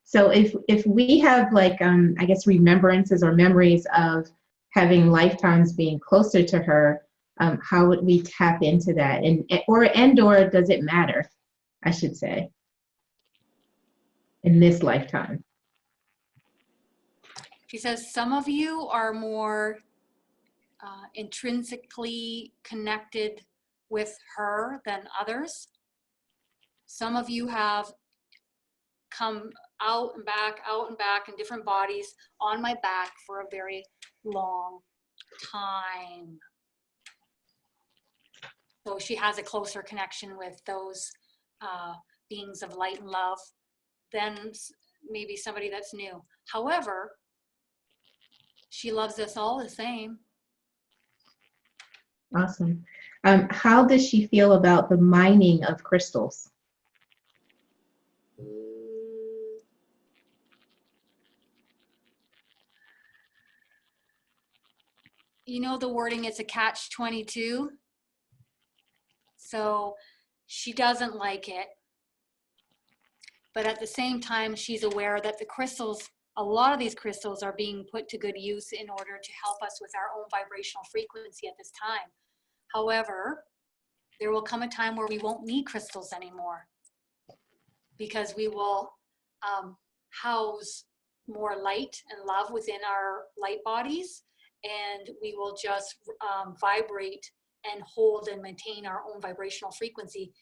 So if we have like I guess remembrances or memories of having lifetimes being closer to her, how would we tap into that? Or does it matter, I should say, in this lifetime? She says some of you are more intrinsically connected with her than others. Some of you have come out and back in different bodies on my back for a very long time. So she has a closer connection with those beings of light and love than maybe somebody that's new. However, she loves us all the same. Awesome. How does she feel about the mining of crystals? You know, the wording is a catch-22. So she doesn't like it. But at the same time, she's aware that the crystals, a lot of these crystals are being put to good use in order to help us with our own vibrational frequency at this time. However, there will come a time where we won't need crystals anymore, because we will house more light and love within our light bodies, and we will just vibrate and hold and maintain our own vibrational frequency,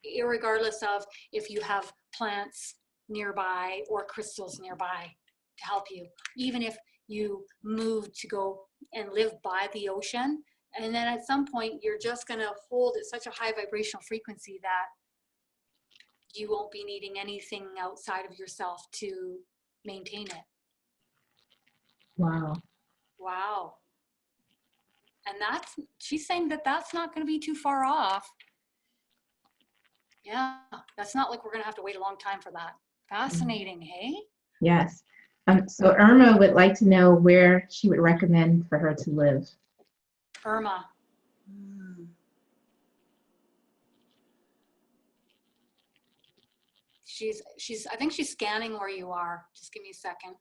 irregardless of if you have plants nearby or crystals nearby to help you. Even if you move to go and live by the ocean, and then at some point you're just going to hold at such a high vibrational frequency that you won't be needing anything outside of yourself to maintain it. Wow. Wow. And she's saying that that's not going to be too far off. Yeah, that's not like we're going to have to wait a long time for that. Fascinating, hey? Yes. So Irma would like to know where she would recommend for her to live. Irma. I think she's scanning where you are. Just give me a second.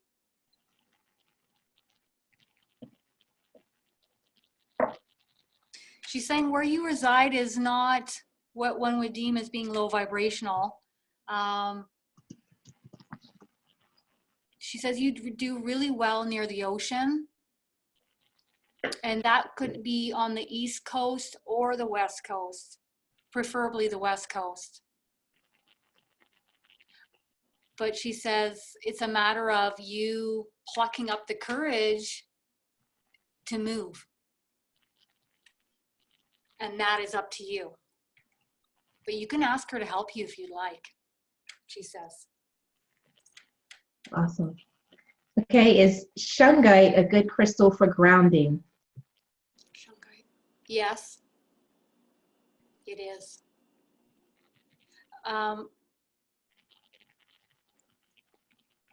She's saying where you reside is not what one would deem as being low vibrational. She says you do really well near the ocean, and that could be on the East Coast or the West Coast, preferably the West Coast. But she says it's a matter of you plucking up the courage to move. And that is up to you. But you can ask her to help you if you'd like, she says. Awesome. Okay, is Sungai a good crystal for grounding? Sungai. Yes, it is.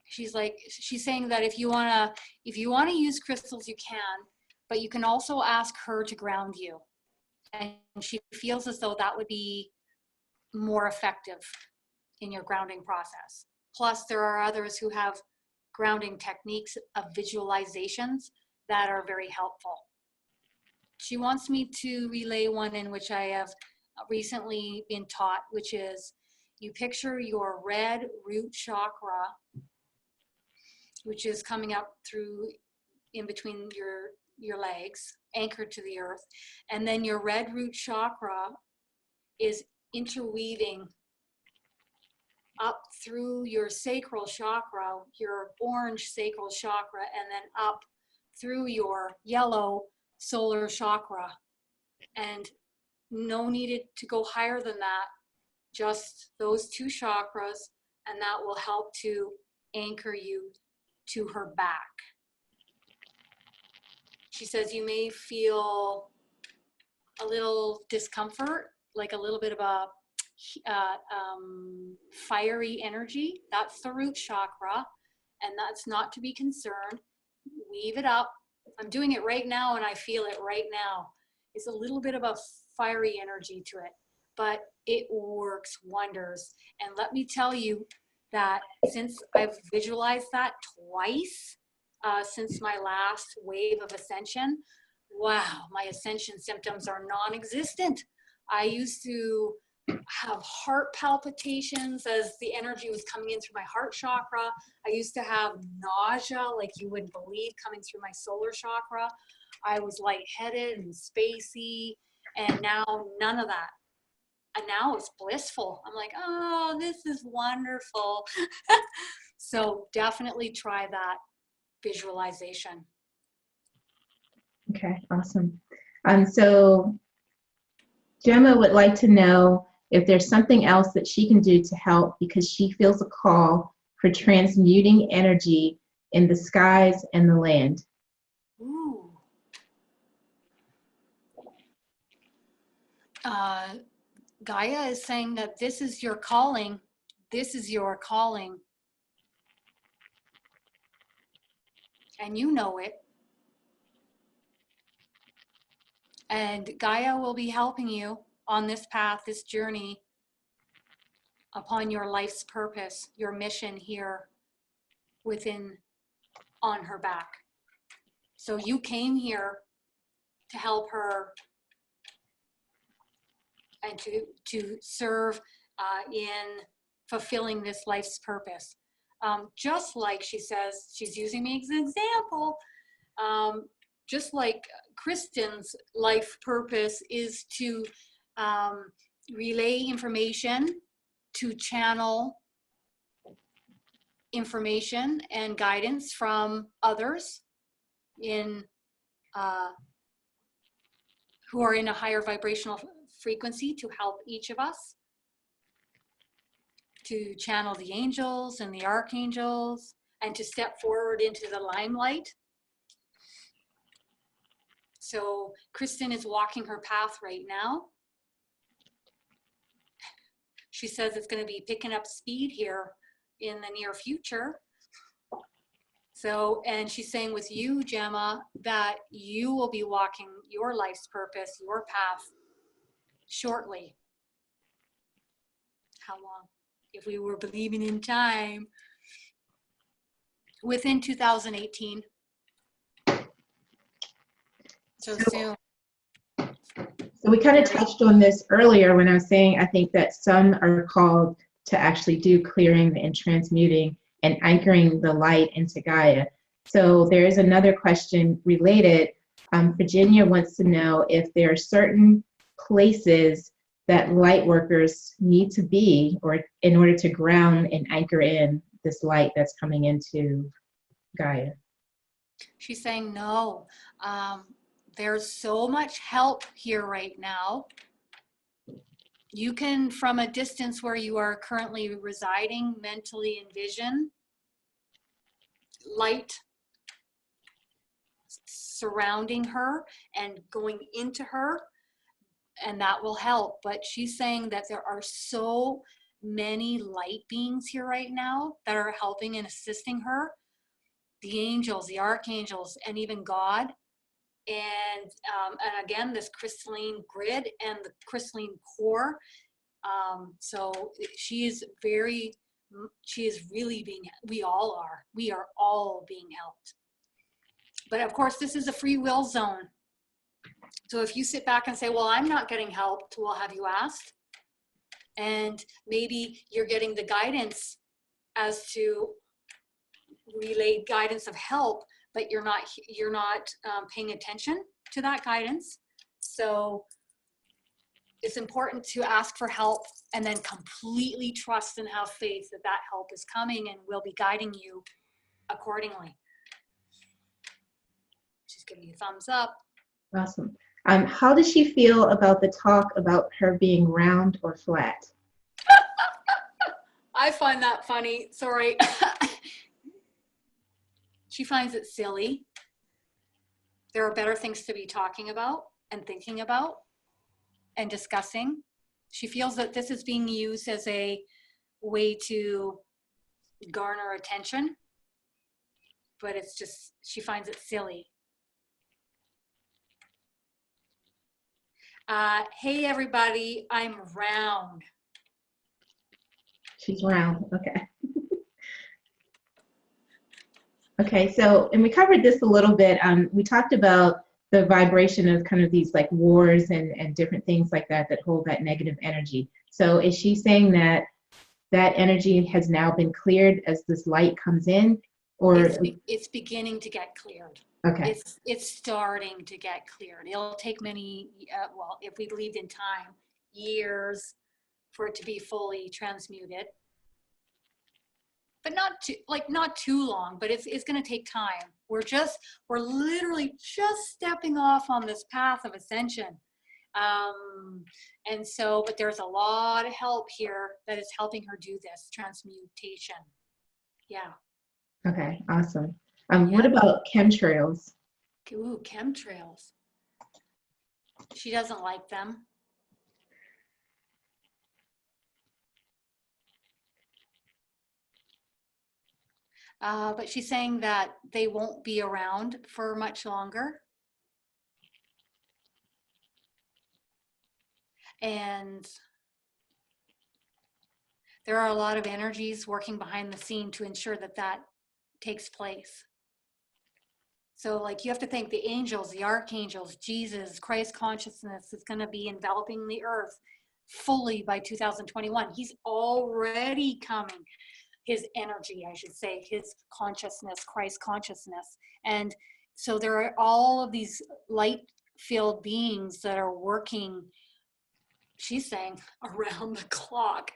She's saying that if you wanna use crystals, you can, but you can also ask her to ground you. And she feels as though that would be more effective in your grounding process. Plus, there are others who have grounding techniques of visualizations that are very helpful. She wants me to relay one in which I have recently been taught, which is you picture your red root chakra, which is coming up through in between your legs, anchored to the earth. And then your red root chakra is interweaving up through your sacral chakra, your orange sacral chakra, and then up through your yellow solar chakra. And no needed to go higher than that, just those two chakras, and that will help to anchor you to her back. She says you may feel a little discomfort, like a little bit of a fiery energy. That's the root chakra, and that's not to be concerned. Weave it up. I'm doing it right now, and I feel it right now. It's a little bit of a fiery energy to it, but it works wonders. And let me tell you that since I've visualized that twice, since my last wave of ascension, wow, my ascension symptoms are non-existent. I used to have heart palpitations as the energy was coming in through my heart chakra. I used to have nausea like you wouldn't believe coming through my solar chakra. I was lightheaded and spacey, and now none of that. And now it's blissful. I'm like, oh, this is wonderful. So definitely try that visualization. Okay, awesome. So Gemma would like to know if there's something else that she can do to help because she feels a call for transmuting energy in the skies and the land. Ooh. Gaia is saying that this is your calling. This is your calling. And you know it. And Gaia will be helping you on this path, this journey, upon your life's purpose, your mission here on her back. So you came here to help her and to serve in fulfilling this life's purpose. Just like she says, she's using me as an example, just like Kristin's life purpose is to relay information, to channel information and guidance from others who are in a higher vibrational frequency to help each of us. to channel the angels and the archangels and to step forward into the limelight. So Kristin is walking her path right now. She says it's going to be picking up speed here in the near future. So, and she's saying with you, Gemma, that you will be walking your life's purpose, your path shortly. How long? If we were believing in time, within 2018. So soon. So we kind of touched on this earlier when I was saying I think that some are called to actually do clearing and transmuting and anchoring the light into Gaia. So there is another question related. Virginia wants to know if there are certain places that light workers need to be or in order to ground and anchor in this light that's coming into Gaia. She's saying no. There's so much help here right now. You can, from a distance where you are currently residing, mentally envision light surrounding her and going into her, and that will help. But she's saying that there are so many light beings here right now that are helping and assisting her. The angels, the archangels, and even God. And again, this crystalline grid and the crystalline core. So she is really being, we are all being helped. But of course, this is a free will zone. So if you sit back and say, well, I'm not getting helped, well, have you asked? And maybe you're getting the guidance as to relay guidance of help, but you're not paying attention to that guidance. So it's important to ask for help and then completely trust and have faith that that help is coming and will be guiding you accordingly. She's giving you a thumbs up. Awesome. How does she feel about the talk about her being round or flat? I find that funny. Sorry. She finds it silly. There are better things to be talking about and thinking about and discussing. She feels that this is being used as a way to garner attention, but it's just, she finds it silly. Hey everybody, I'm round. She's round, okay. Okay, so, and we covered this a little bit. We talked about the vibration of kind of these like wars and different things like that that hold that negative energy. So is she saying that that energy has now been cleared as this light comes in, or? It's beginning to get cleared. Okay. It's starting to get cleared. It'll take many, well, if we believed in time, years for it to be fully transmuted. But not too long, but it's going to take time. We're literally just stepping off on this path of ascension. And so, but there's a lot of help here that is helping her do this transmutation. Yeah. Okay, awesome. What about chemtrails? Ooh, chemtrails. She doesn't like them. But she's saying that they won't be around for much longer. And there are a lot of energies working behind the scene to ensure that that takes place. So like you have to think the angels, the archangels, Jesus, Christ consciousness is going to be enveloping the earth fully by 2021. He's already coming. His energy, I should say, his consciousness, Christ consciousness. And so there are all of these light-filled beings that are working, she's saying, around the clock.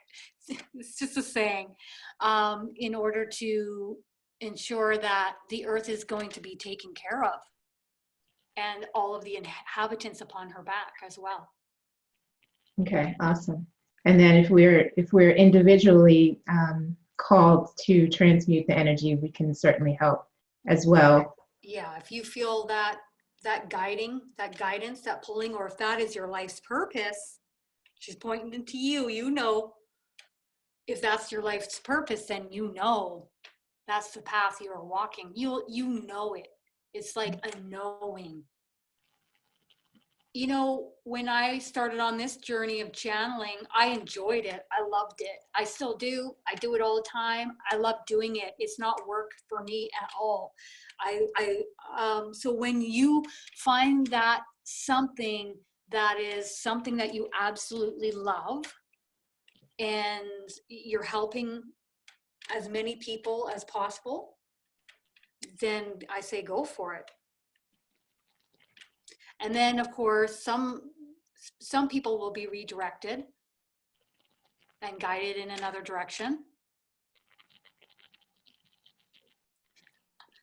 It's just a saying, in order to ensure that the earth is going to be taken care of and all of the inhabitants upon her back as well. Okay, awesome. And then if we're individually called to transmute the energy, we can certainly help as well. Yeah, if you feel that guidance, that pulling, or if that is your life's purpose, she's pointing to you, you know, if that's your life's purpose, then you know that's the path you are walking. You know it. It's like a knowing. You know, when I started on this journey of channeling, I enjoyed it. I loved it. I still do. I do it all the time. I love doing it. It's not work for me at all. So when you find that something that is something that you absolutely love, and you're helping as many people as possible, then I say go for it. And then, of course, some people will be redirected and guided in another direction.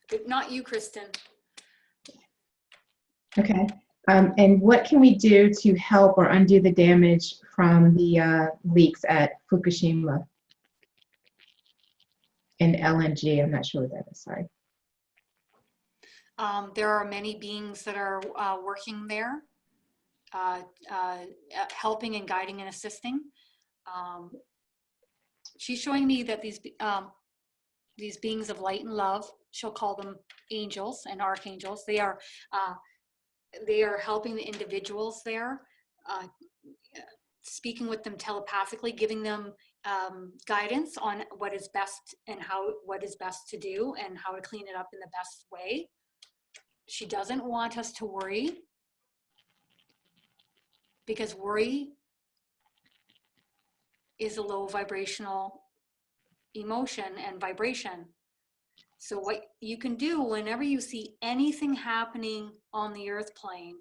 But not you, Kristin. Okay. And what can we do to help or undo the damage from the leaks at Fukushima and LNG? I'm not sure what that is, sorry. There are many beings that are working there, helping and guiding and assisting. She's showing me that these beings of light and love, she'll call them angels and archangels. They are helping the individuals there, speaking with them telepathically, giving them guidance on what is best and what is best to do and how to clean it up in the best way. She doesn't want us to worry, because worry is a low vibrational emotion and vibration. So what you can do whenever you see anything happening on the earth plane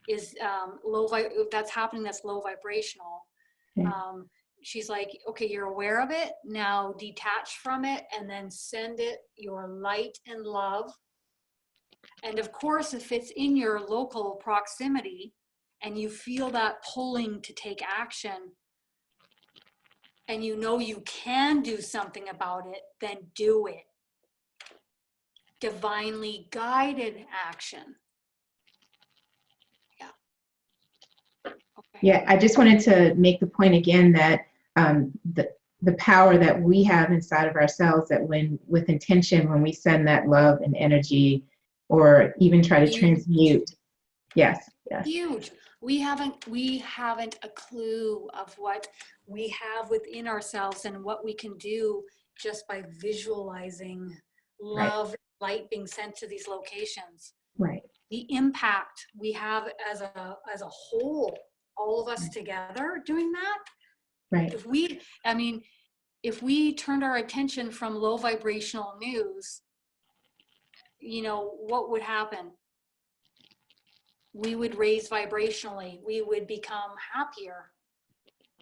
is that's happening, that's low vibrational. Okay. She's like, okay, you're aware of it, now detach from it and then send it your light and love. And of course, if it's in your local proximity and you feel that pulling to take action, and you know you can do something about it, then do it. Divinely guided action. Yeah. Okay. Yeah, I just wanted to make the point again that the power that we have inside of ourselves, that when with intention, when we send that love and energy, or even try to transmute. Yes, yes. Huge. We haven't a clue of what we have within ourselves and what we can do just by visualizing love, right, light being sent to these locations. Right. The impact we have as a whole, all of us together doing that. Right. If we turned our attention from low vibrational news, you know, what would happen? We would raise vibrationally, we would become happier,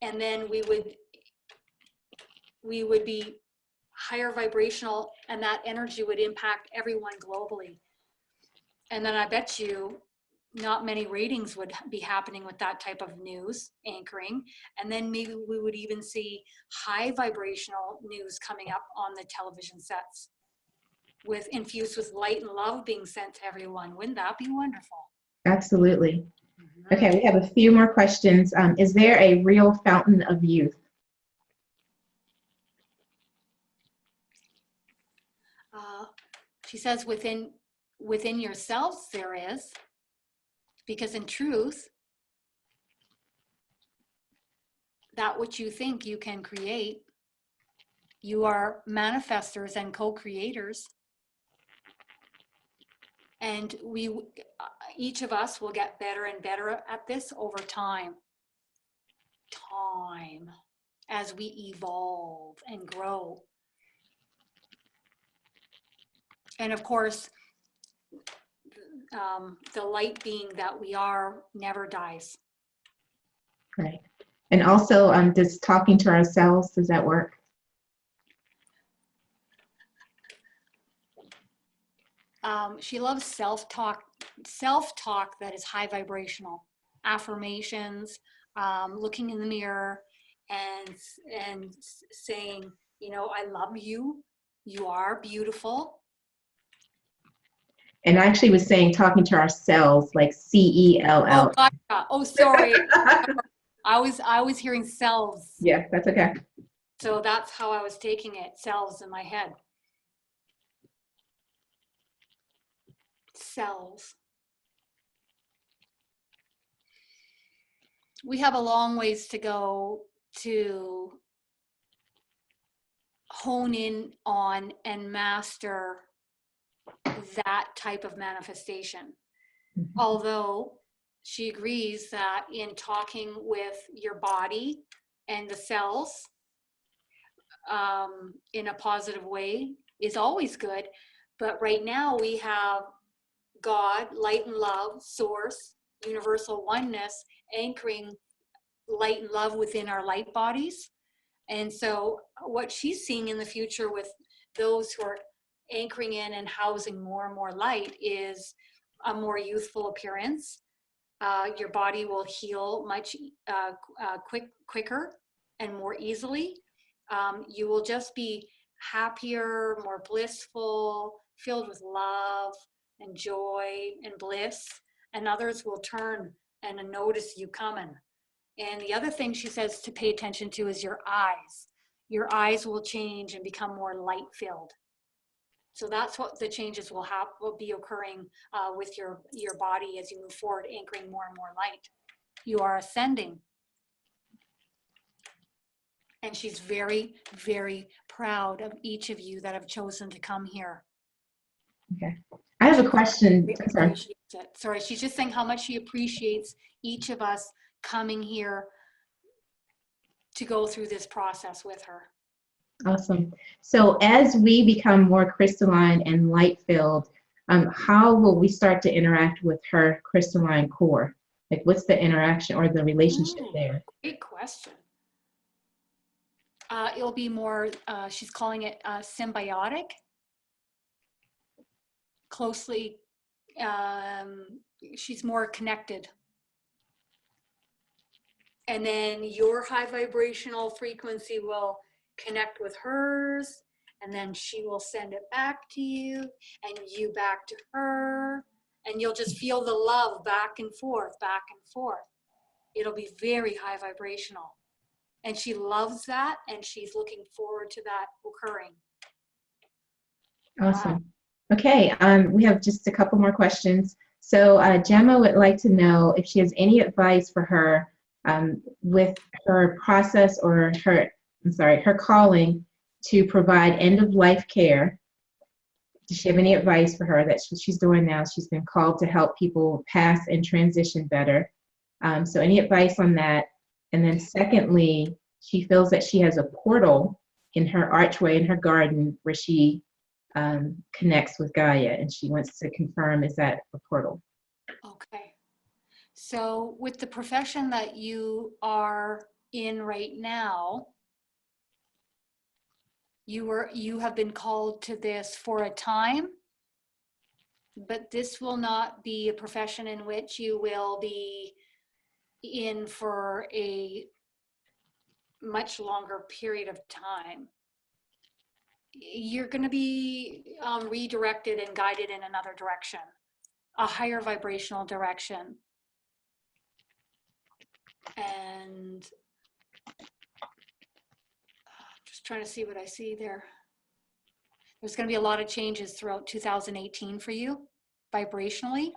and then we would be higher vibrational, and that energy would impact everyone globally. And then I bet you not many ratings would be happening with that type of news anchoring. And then maybe we would even see high vibrational news coming up on the television sets, infused with light and love being sent to everyone. Wouldn't that be wonderful? Absolutely. Mm-hmm. Okay, we have a few more questions. Is there a real fountain of youth? She says within yourselves there is, because in truth, that which you think you can create, you are manifestors and co-creators. And each of us will get better and better at this over time, as we evolve and grow. And of course, the light being that we are never dies. Right. And also, does talking to ourselves, does that work? She loves self-talk that is high vibrational, affirmations, looking in the mirror and saying, you know, I love you. You are beautiful. And I actually was saying, talking to ourselves, like CELL. Oh, Gaia. Oh, sorry. I was hearing selves. Yeah, that's okay. So that's how I was taking it, selves in my head. Cells. We have a long ways to go to hone in on and master that type of manifestation. Mm-hmm. Although she agrees that in talking with your body and the cells in a positive way is always good. But right now we have God, light and love, source, universal oneness, anchoring light and love within our light bodies. And so what she's seeing in the future with those who are anchoring in and housing more and more light is a more youthful appearance. Your body will heal much quicker and more easily. You will just be happier, more blissful, filled with love and joy and bliss, and others will turn and notice you coming. And the other thing she says to pay attention to is your eyes. Your eyes will change and become more light filled. So that's what the changes will be occurring with your body as you move forward, anchoring more and more light. You are ascending. And she's very, very proud of each of you that have chosen to come here. Okay. I have a question. Sorry. Sorry, she's just saying how much she appreciates each of us coming here to go through this process with her. Awesome. So as we become more crystalline and light filled, how will we start to interact with her crystalline core? Like, what's the interaction or the relationship there? Great question. It'll be more, she's calling it symbiotic. Closely, she's more connected. And then your high vibrational frequency will connect with hers, and then she will send it back to you, and you back to her, and you'll just feel the love back and forth, back and forth. It'll be very high vibrational. And she loves that, and she's looking forward to that occurring. Awesome. Wow. Okay, we have just a couple more questions. So Gemma would like to know if she has any advice for her with her process or her calling to provide end-of-life care. Does she have any advice for her that she's doing now? She's been called to help people pass and transition better. So any advice on that? And then secondly, she feels that she has a portal in her archway in her garden where she connects with Gaia, and she wants to confirm, is that a portal? Okay. So with the profession that you are in right now, you have been called to this for a time, but this will not be a profession in which you will be in for a much longer period of time. You're going to be redirected and guided in another direction, a higher vibrational direction. And just trying to see what I see there. There's going to be a lot of changes throughout 2018 for you, vibrationally.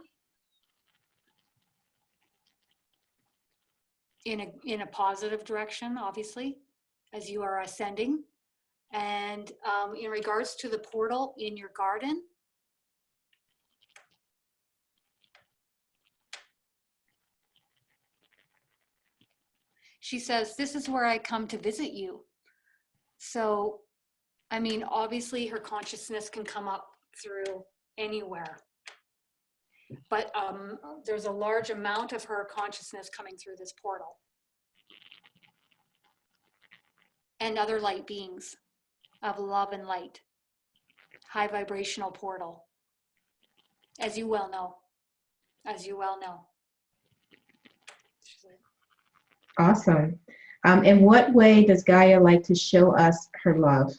In a positive direction, obviously, as you are ascending. And in regards to the portal in your garden, she says, this is where I come to visit you. So, I mean, obviously her consciousness can come up through anywhere. But there's a large amount of her consciousness coming through this portal. And other light beings of love and light. High vibrational portal. As you well know. As you well know. Awesome. In what way does Gaia like to show us her love?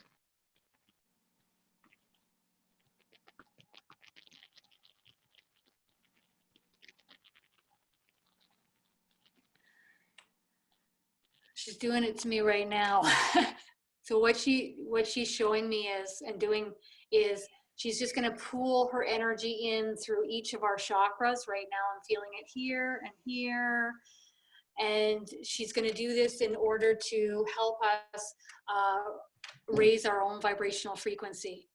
She's doing it to me right now. So what she's showing me is she's just going to pool her energy in through each of our chakras. Right now I'm feeling it here and here. And she's going to do this in order to help us raise our own vibrational frequency.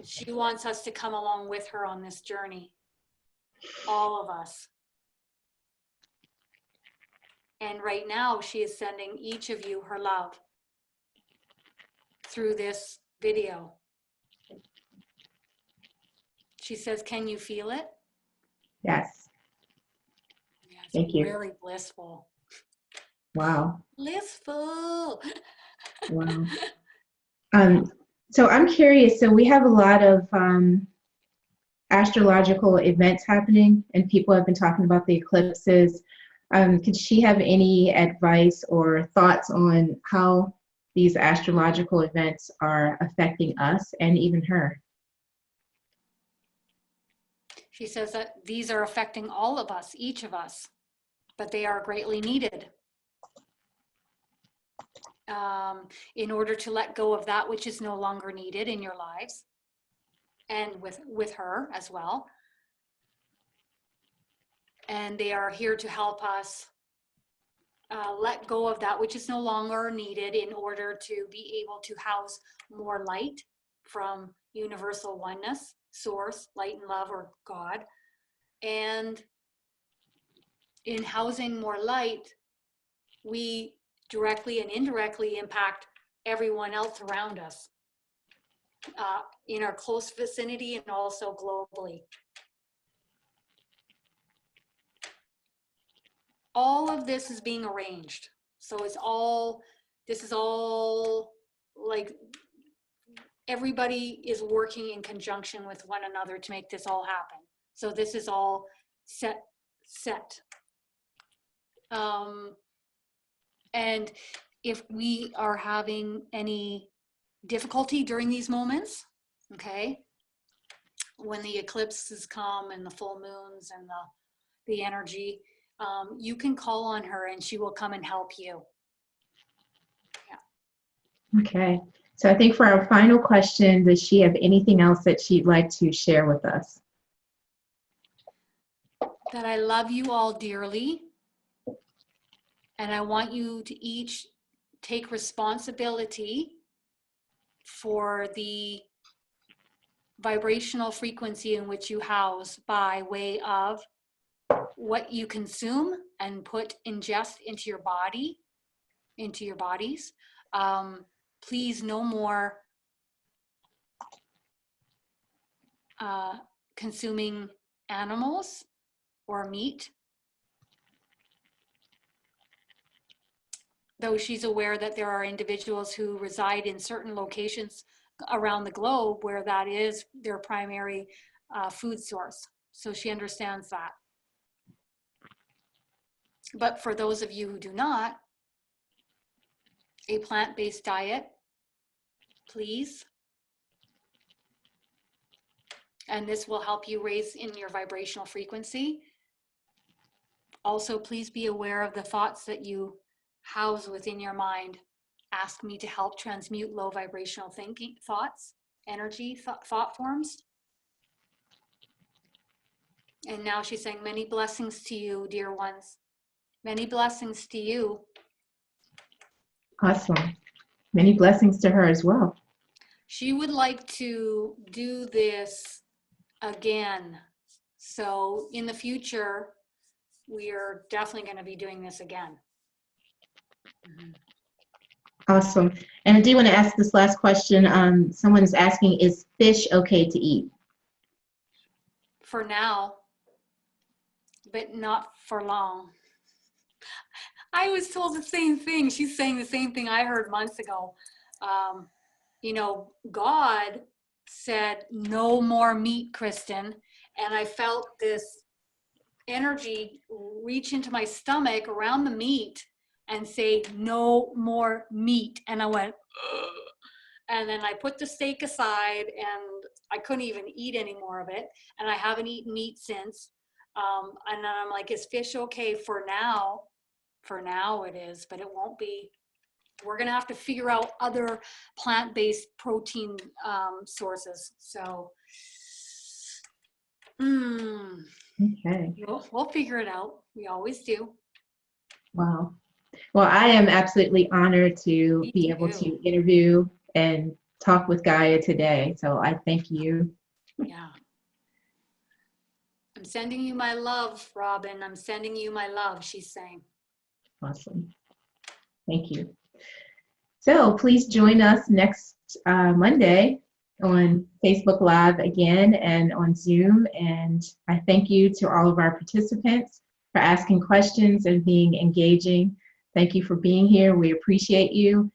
She wants us to come along with her on this journey. All of us. And right now she is sending each of you her love through this video. She says, can you feel it? Yes. Yeah, it's Thank you. really blissful. Wow. Blissful. Wow. So I'm curious, so we have a lot of astrological events happening, and people have been talking about the eclipses. Could she have any advice or thoughts on how these astrological events are affecting us and even her? She says that these are affecting all of us, each of us, but they are greatly needed in order to let go of that which is no longer needed in your lives, and with her as well. And they are here to help us let go of that which is no longer needed in order to be able to house more light from universal oneness, source, light and love, or God. And in housing more light, we directly and indirectly impact everyone else around us in our close vicinity and also globally. All of this is being arranged. So this is all like everybody is working in conjunction with one another to make this all happen. So this is all set. And if we are having any difficulty during these moments, okay, when the eclipses come and the full moons and the energy, you can call on her and she will come and help you. Yeah. Okay. So I think for our final question, does she have anything else that she'd like to share with us? That I love you all dearly. And I want you to each take responsibility for the vibrational frequency in which you house by way of what you consume and ingest into your body, into your bodies. Please, no more consuming animals or meat. Though she's aware that there are individuals who reside in certain locations around the globe where that is their primary food source. So she understands that. But for those of you who do not, a plant-based diet, please. And this will help you raise in your vibrational frequency. Also, please be aware of the thoughts that you house within your mind. Ask me to help transmute low vibrational thinking, thoughts, energy, thought forms. And now she's saying, many blessings to you, dear ones. Many blessings to you. Awesome. Many blessings to her as well. She would like to do this again. So in the future, we are definitely going to be doing this again. Mm-hmm. Awesome. And I do want to ask this last question. Someone is asking, is fish okay to eat? For now, but not for long. I was told the same thing. She's saying the same thing I heard months ago. You know, God said, no more meat, Kristin. And I felt this energy reach into my stomach around the meat. and say, no more meat. And I went, ugh. And then I put the steak aside and I couldn't even eat any more of it. And I haven't eaten meat since. And then I'm like, is fish okay for now? For now it is, but it won't be. We're going to have to figure out other plant-based protein sources. So, Okay. we'll figure it out. We always do. Wow. Well, I am absolutely honored to Me be able too. to interview and talk with Gaia today. So I thank you. Yeah. I'm sending you my love, Robin. I'm sending you my love, she's saying. Awesome. Thank you. So please join us next Monday on Facebook Live again and on Zoom. And I thank you to all of our participants for asking questions and being engaging. Thank you for being here. We appreciate you.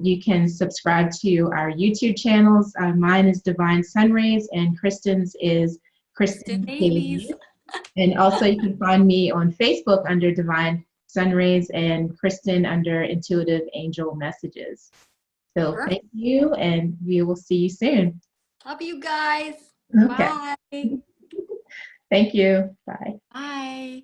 You can subscribe to our YouTube channels. Mine is Divine Sunrays and Kristin's is Kristin Davies. And also you can find me on Facebook under Divine Sunrays and Kristin under Intuitive Angel Messages. So thank you, and we will see you soon. Love you guys. Okay. Bye. Thank you. Bye. Bye.